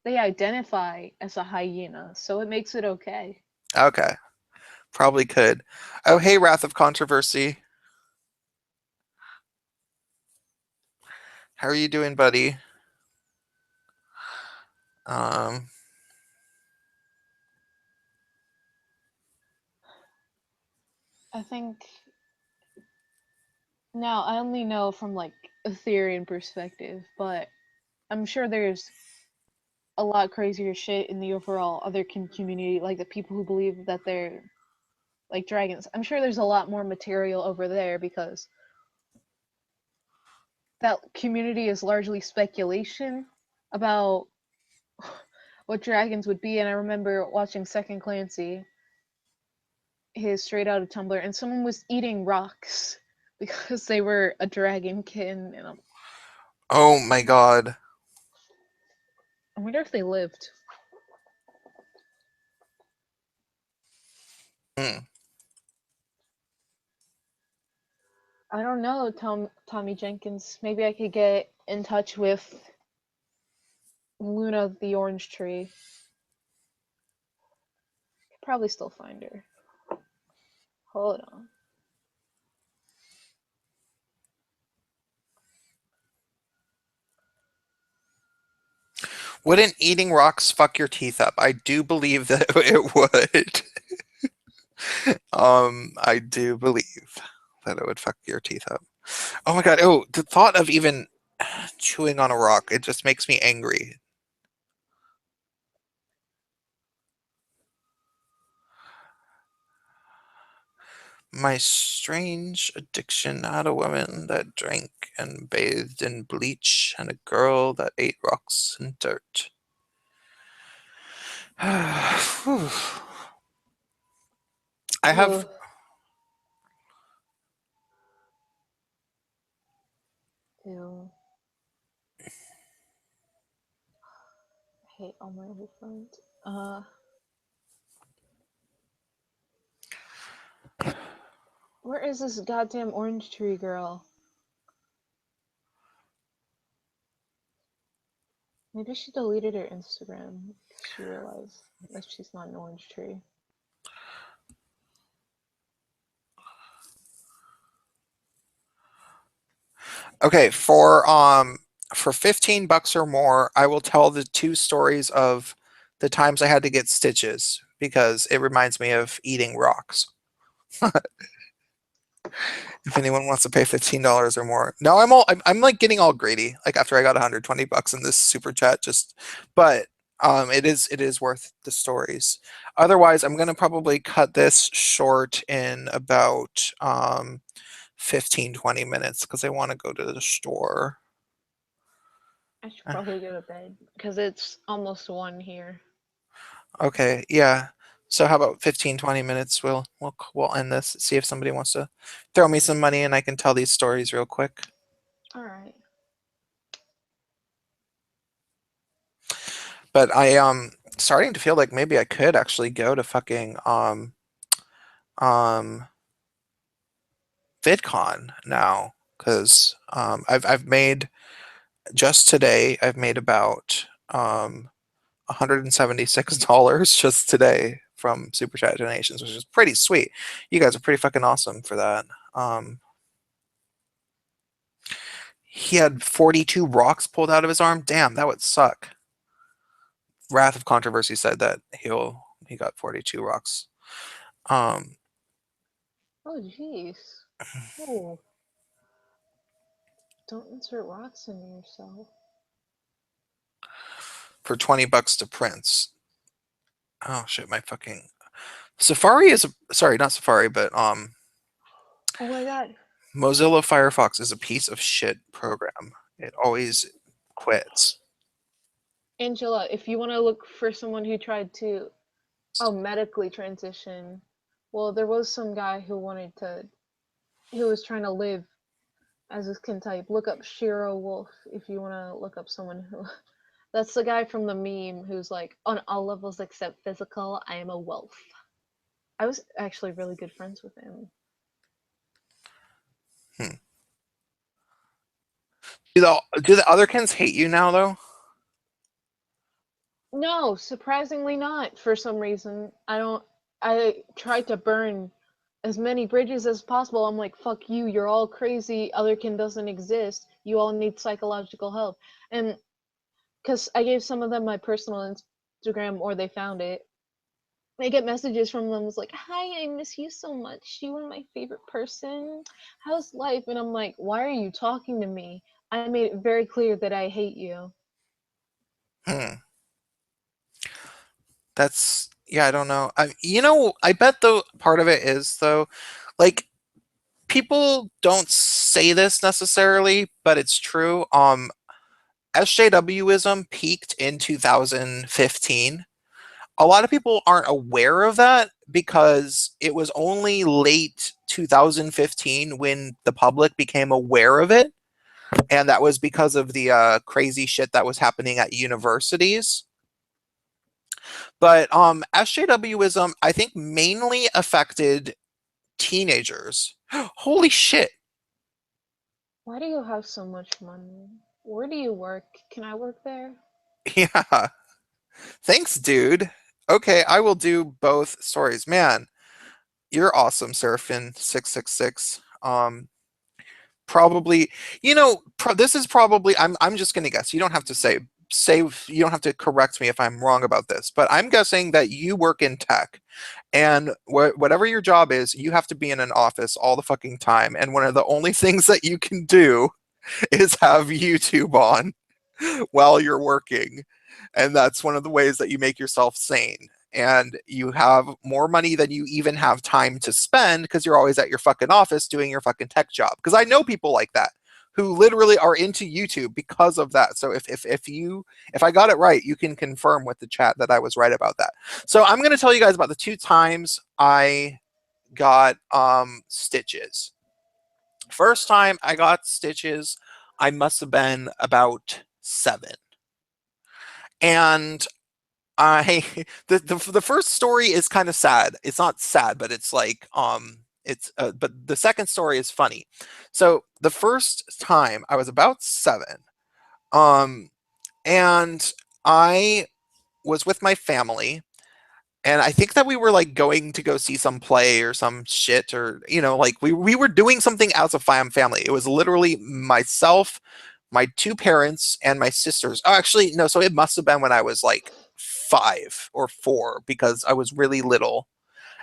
They identify as a hyena, so it makes it okay. Okay, probably could. Oh, hey, Wrath of Controversy. How are you doing, buddy? Um, I think now I only know from like a theory and perspective, but I'm sure there's a lot crazier shit in the overall other community, like the people who believe that they're like dragons. I'm sure there's a lot more material over there because that community is largely speculation about what dragons would be. And I remember watching Second Clancy, his Straight Out of Tumblr, and someone was eating rocks because they were a dragonkin, and oh my god. I wonder if they lived. Hmm. I don't know, Tommy Jenkins. Maybe I could get in touch with Luna the Orange Tree. Could probably still find her. Hold on. Wouldn't eating rocks fuck your teeth up? I do believe that it would. I do believe that it would fuck your teeth up. Oh my god. Oh, the thought of even chewing on a rock, it just makes me angry. My strange addiction had a woman that drank and bathed in bleach, and a girl that ate rocks and dirt. Whew. I have. Ugh. Ew. I hate all my headphones. Where is this goddamn orange tree girl? Maybe she deleted her Instagram because she realized that she's not an orange tree. Okay, for $15 or more, I will tell the two stories of the times I had to get stitches because it reminds me of eating rocks. If anyone wants to pay $15 or more. No, I'm like getting all greedy. Like after I got $120 in this super chat, just but it is worth the stories. Otherwise, I'm gonna probably cut this short in about 15-20 minutes because I want to go to the store. I should probably go to bed because it's almost 1 here. Okay, yeah. So how about 15-20 minutes? We'll end this. See if somebody wants to throw me some money and I can tell these stories real quick. All right. But I starting to feel like maybe I could actually go to fucking um VidCon now because I've made just today I've made about $176 just today from Super Chat donations, which is pretty sweet. You guys are pretty fucking awesome for that. He had 42 rocks pulled out of his arm. Damn, that would suck. Wrath of Controversy said that he got 42 rocks. Um, Oh, jeez. Oh, don't insert rocks into yourself. for $20 to Prince. Oh shit, my fucking Safari is sorry, not Safari, but Oh my god. Mozilla Firefox is a piece of shit program. It always quits. Angela, if you want to look for someone who tried to, oh, medically transition, well, there was some guy who was trying to live as a skin type. Look up Shiro Wolf if you want to look up someone who. That's the guy from the meme who's like, on all levels except physical, I am a wolf. I was actually really good friends with him. Hmm. Do the otherkins hate you now though? No, surprisingly not. For some reason, I don't. I tried to burn as many bridges as possible. I'm like, fuck you. You're all crazy. Otherkin doesn't exist. You all need psychological help. And because I gave some of them my personal Instagram, or they found it. I get messages from them. It's like, hi, I miss you so much. You were my favorite person. How's life? And I'm like, why are you talking to me? I made it very clear that I hate you. Hmm. That's yeah, I don't know. I bet though part of it is though, like people don't say this necessarily, but it's true. SJWism peaked in 2015. A lot of people aren't aware of that because it was only late 2015 when the public became aware of it, and that was because of the crazy shit that was happening at universities. But SJWism, I think, mainly affected teenagers. Holy shit! Why do you have so much money? Where do you work? Can I work there? Yeah, thanks, dude. Okay, I will do both stories. Man, you're awesome, Seraphin666. Probably, this is probably. I'm just gonna guess. You don't have to say. You don't have to correct me if I'm wrong about this, but I'm guessing that you work in tech. And whatever your job is, you have to be in an office all the fucking time. And one of the only things that you can do is have YouTube on while you're working. And that's one of the ways that you make yourself sane. And you have more money than you even have time to spend because you're always at your fucking office doing your fucking tech job. Because I know people like that who literally are into YouTube because of that. So if I got it right, you can confirm with the chat that I was right about that. So I'm going to tell you guys about the 2 times I got stitches. First time I got stitches, I must have been about 7. And I the first story is kind of sad. It's not sad, but it's like it's but the second story is funny. So the first time I was about 7, um and I was with my family, and I think that we were like going to go see some play or some shit, or like we were doing something as a family. It was literally myself, my 2 parents, and my sisters. Oh, actually no, so it must have been when I was like 5 or 4 because I was really little,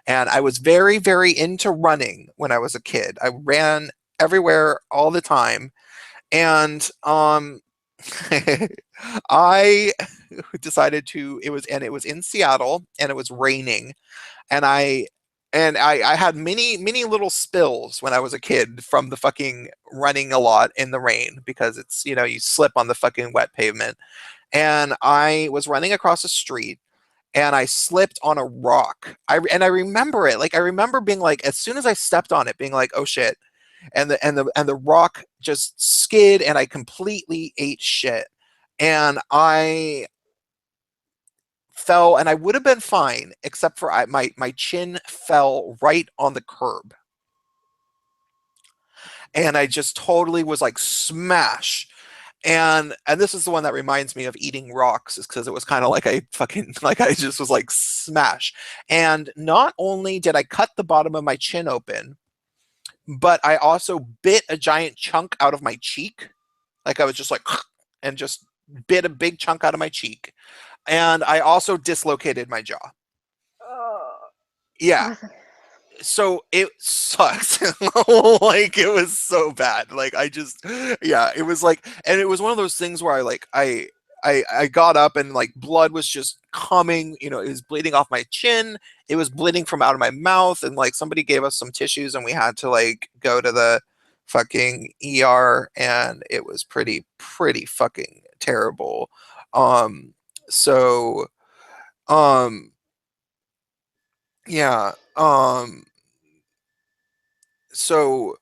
and I was very very into running when I was a kid. I ran everywhere all the time, and I decided to it was in Seattle and it was raining and I had many little spills when I was a kid from the fucking running a lot in the rain because it's you slip on the fucking wet pavement and I was running across the street and I slipped on a rock. I remember it. Like I remember being like as soon as I stepped on it being like oh shit and the rock just skid and I completely ate shit. And I fell and I would have been fine except for my chin fell right on the curb. And I just totally was like smash. And this is the one that reminds me of eating rocks is because it was kind of like I fucking like I just was like smash. And not only did I cut the bottom of my chin open, but I also bit a giant chunk out of my cheek. Like I was just like and just bit a big chunk out of my cheek. And I also dislocated my jaw. Yeah. So it sucks. Like it was so bad. Like I just yeah, it was like and it was one of those things where I got up and like blood was just coming, it was bleeding off my chin, it was bleeding from out of my mouth and like somebody gave us some tissues and we had to like go to the fucking ER and it was pretty fucking terrible. Um so um yeah, so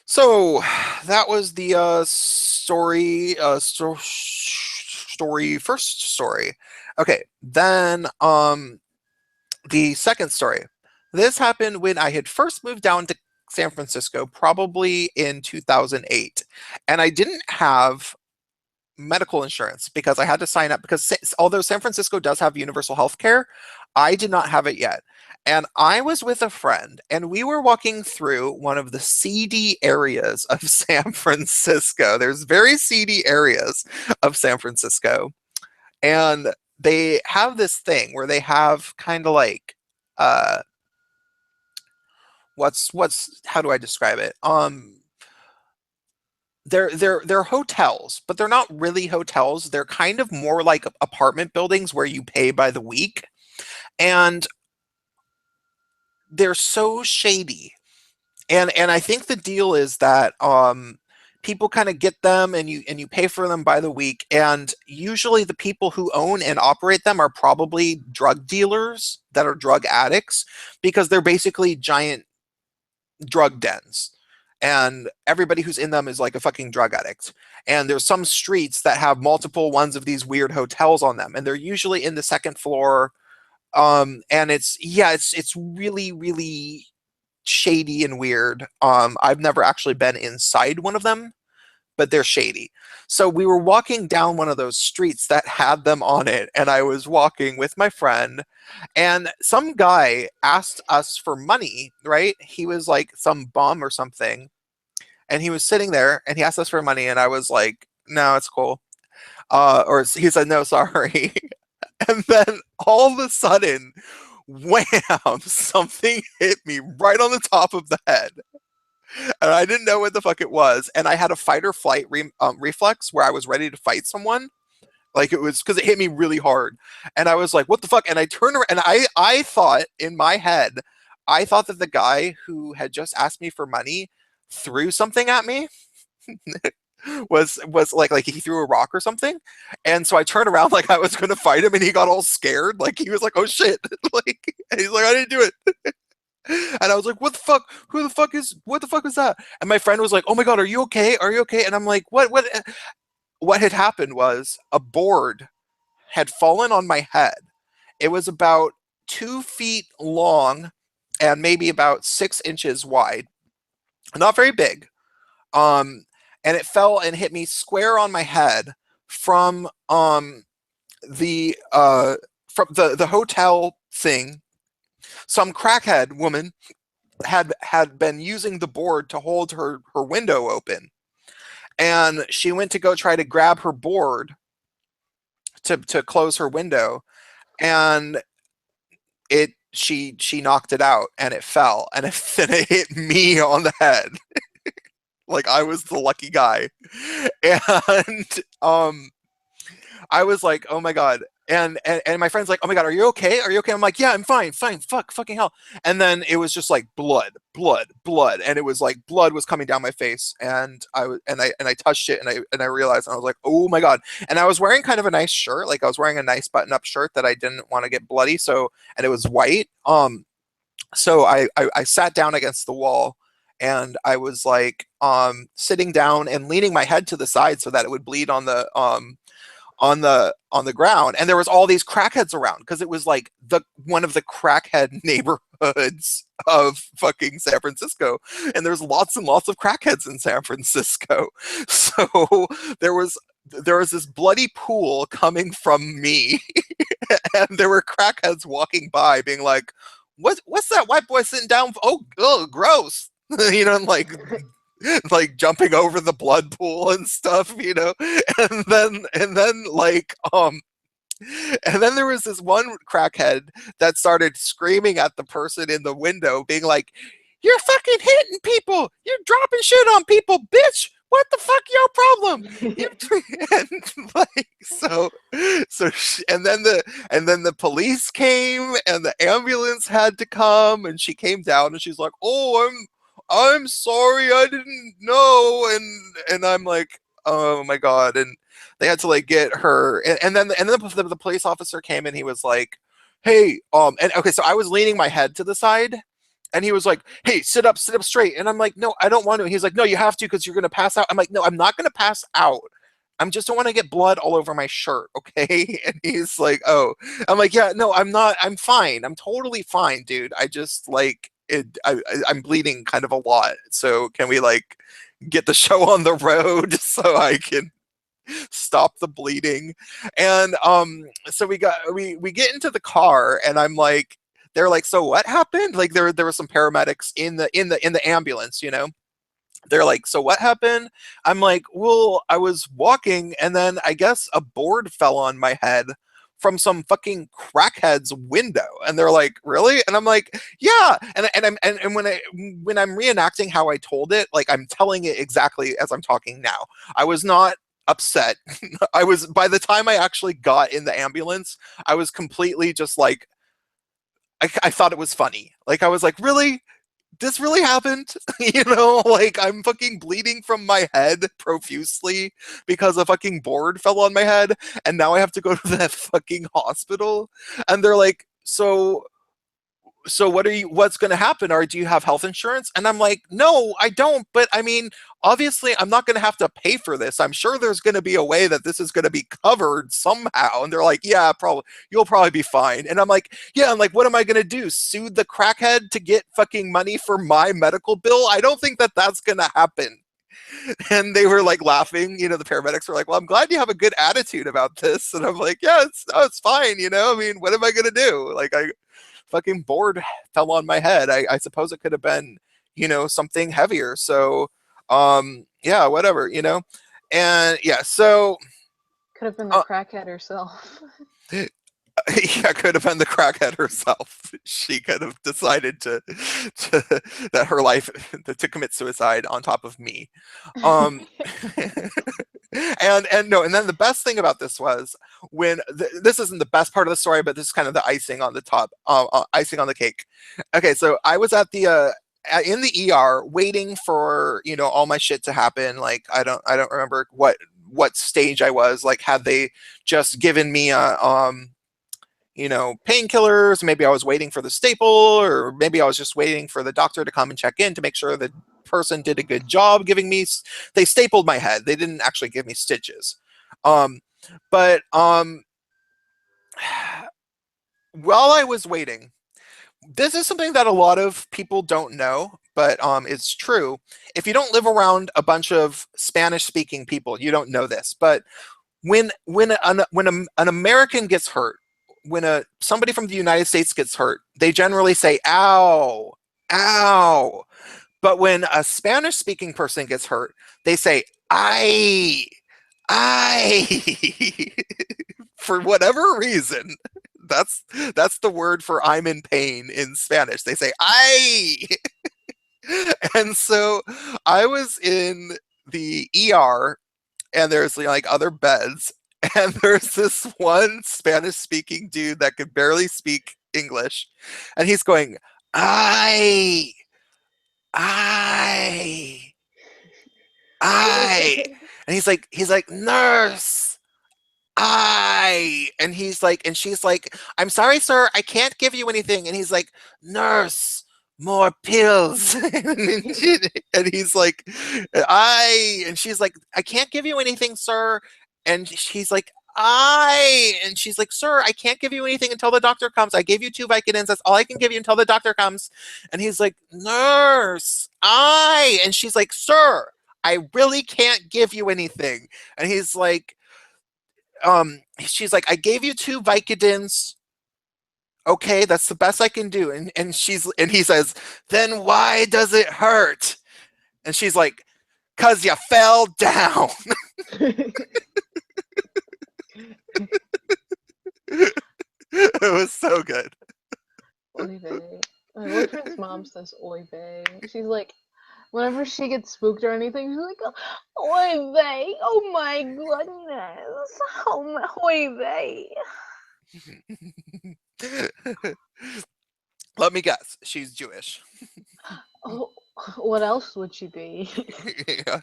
So that was the story first story. Okay, then the second story. This happened when I had first moved down to San Francisco, probably in 2008, and I didn't have medical insurance because I had to sign up because although San Francisco does have universal health care, I did not have it yet. And I was with a friend and we were walking through one of the seedy areas of San Francisco. There's very seedy areas of San Francisco. And they have this thing where they have kind of like uh what's how do I describe it? They're hotels, but they're not really hotels. They're kind of more like apartment buildings where you pay by the week, and they're so shady. And I think the deal is that people kind of get them and you pay for them by the week, and usually the people who own and operate them are probably drug dealers that are drug addicts because they're basically giant drug dens and everybody who's in them is like a fucking drug addict. And there's some streets that have multiple ones of these weird hotels on them, and they're usually in the second floor. And it's really shady and weird. I've never actually been inside one of them, but they're shady. So we were walking down one of those streets that had them on it, and I was walking with my friend, and some guy asked us for money, right? He was like some bum or something, and he was sitting there and he asked us for money, and I was like, no, it's cool. Or he said, no, sorry. And then all of a sudden, wham, something hit me right on the top of the head. And I didn't know what the fuck it was. And I had a fight or flight reflex where I was ready to fight someone. Like it was because it hit me really hard. And I was like, what the fuck? And I turned around and I thought in my head, I thought that the guy who had just asked me for money threw something at me. Was like he threw a rock or something. And so I turned around like I was gonna fight him and he got all scared. Like he was like, oh shit. Like and he's like, I didn't do it. And I was like, what the fuck? What the fuck was that? And my friend was like, oh my God, are you okay? Are you okay? And I'm like, what had happened was a board had fallen on my head. It was about 2 feet long and maybe about 6 inches wide. Not very big. Um, and it fell and hit me square on my head from the the hotel thing. Some crackhead woman had been using the board to hold her window open, and she went to go try to grab her board to close her window, and she knocked it out and it fell and it hit me on the head. Like I was the lucky guy. And I was like, oh my God. And my friend's like, oh my God, are you okay? Are you okay? I'm like, yeah, I'm fine, fine, fucking hell. And then it was just like blood, blood, blood. And it was like blood was coming down my face. And I touched it and I realized, and I was like, oh my God. And I was wearing kind of a nice shirt. Like I was wearing a nice button up shirt that I didn't want to get bloody. So, and it was white. So I sat down against the wall and I was like sitting down and leaning my head to the side so that it would bleed on the ground, and there was all these crackheads around because it was like the one of the crackhead neighborhoods of fucking San Francisco, and there's lots and lots of crackheads in San Francisco. So there was this bloody pool coming from me, and there were crackheads walking by being like, what's that white boy sitting down? Oh, gross. You know, like jumping over the blood pool and stuff, you know. And then and then there was this one crackhead that started screaming at the person in the window, being like, "You're fucking hitting people! You're dropping shit on people, bitch! What the fuck, your problem?" You and like and then the police came and the ambulance had to come and she came down and she's like, "Oh, I'm sorry, I didn't know," and I'm like, oh my God. And they had to like get her, and then the police officer came and he was like, hey, and okay, so I was leaning my head to the side and he was like, hey, sit up straight. And I'm like, no, I don't want to. He's like, no, you have to because you're gonna pass out. I'm like, no, I'm not gonna pass out. I'm just don't want to get blood all over my shirt, okay? And he's like, oh. I'm like, yeah, no, I'm not. I'm fine. I'm totally fine, dude. I just like it. I'm bleeding kind of a lot. So can we like get the show on the road so I can stop the bleeding? And so we get into the car and I'm like, they're like, so what happened? Like there were some paramedics in the ambulance, you know. They're like, so what happened? I'm like, well, I was walking and then I guess a board fell on my head from some fucking crackhead's window. And they're like, really? And I'm like, yeah. And when I'm reenacting how I told it, like I'm telling it exactly as I'm talking now. I was not upset. I was, by the time I actually got in the ambulance, I was completely just like, I thought it was funny. Like I was like, really? This really happened? You know, like I'm fucking bleeding from my head profusely because a fucking board fell on my head and now I have to go to that fucking hospital. And they're like, so what's going to happen? Or do you have health insurance? And I'm like, no, I don't. But I mean, obviously I'm not going to have to pay for this. I'm sure there's going to be a way that this is going to be covered somehow. And they're like, yeah, probably, you'll probably be fine. And I'm like, yeah, I'm like, what am I going to do? Sue the crackhead to get fucking money for my medical bill? I don't think that that's going to happen. And they were like laughing, you know, the paramedics were like, well, I'm glad you have a good attitude about this. And I'm like, yeah, it's fine. You know, I mean, what am I going to do? Like I fucking board fell on my head. I suppose it could have been, you know, something heavier. So, yeah, whatever, you know, and yeah, so Could have been the crackhead herself. yeah, could have been the crackhead herself. She could have decided to that her life to commit suicide on top of me. Um, and no, and then the best thing about this was when this isn't the best part of the story, but this is kind of the icing on the top, icing on the cake. Okay, so I was at the in the ER waiting for, you know, all my shit to happen. Like I don't remember what stage I was. Like had they just given me a you know, painkillers. Maybe I was waiting for the staple, or maybe I was just waiting for the doctor to come and check in to make sure the person did a good job giving me. They stapled my head. They didn't actually give me stitches. Um, but while I was waiting, this is something that a lot of people don't know, but it's true. If you don't live around a bunch of Spanish-speaking people, you don't know this. But when an American gets hurt, when somebody from the United States gets hurt, they generally say "ow, ow." But when a Spanish-speaking person gets hurt, they say "ay, ay." For whatever reason, that's the word for "I'm in pain" in Spanish. They say "ay." And so I was in the ER, and there's like other beds, and there's this one Spanish speaking dude that could barely speak English, and he's going, I, I, I, and he's like, nurse, and he's like, and she's like, I'm sorry, sir, I can't give you anything. And he's like, nurse, more pills. And he's like, and she's like, I can't give you anything, sir. And she's like, and she's like, sir, I can't give you anything until the doctor comes. I gave you 2 Vicodins. That's all I can give you until the doctor comes. And he's like, nurse, and she's like, sir, I really can't give you anything. And he's like, she's like, I gave you 2 Vicodins. Okay, that's the best I can do. And he says, then why does it hurt? And she's like, cause you fell down. It was so good. Oy vey. My boyfriend's mom says oy vey. She's like, whenever she gets spooked or anything, she's like, oy vey, oh my goodness, oy vey. Let me guess, she's Jewish. Oh, what else would she be? Yeah.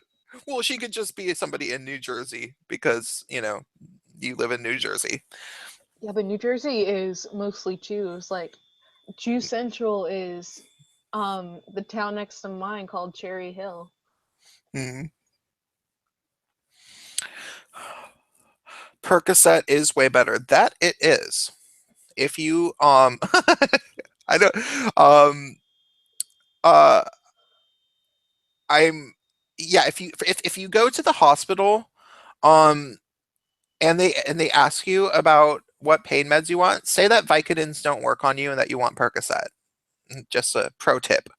Well, she could just be somebody in New Jersey because, you live in New Jersey. Yeah, but New Jersey is mostly Jews. Like, Jew Central is the town next to mine called Cherry Hill. Mm-hmm. Percocet is way better. That it is. If you I don't uh I'm yeah, if you go to the hospital um and they ask you about what pain meds you want, say that Vicodins don't work on you and that you want Percocet. Just a pro tip.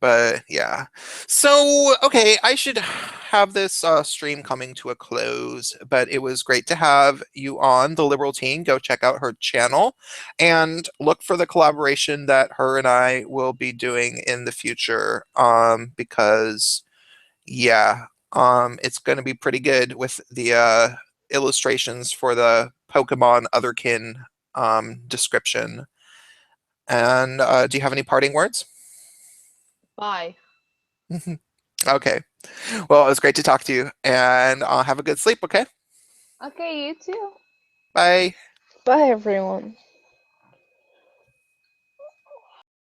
But yeah. So, okay, I should have this stream coming to a close, but it was great to have you on, the Liberal Teen. Go check out her channel and look for the collaboration that her and I will be doing in the future. Because yeah, it's going to be pretty good with the illustrations for the Pokemon Otherkin description. And do you have any parting words? Bye. Okay. Well, it was great to talk to you, and have a good sleep, okay? Okay, you too. Bye. Bye, everyone.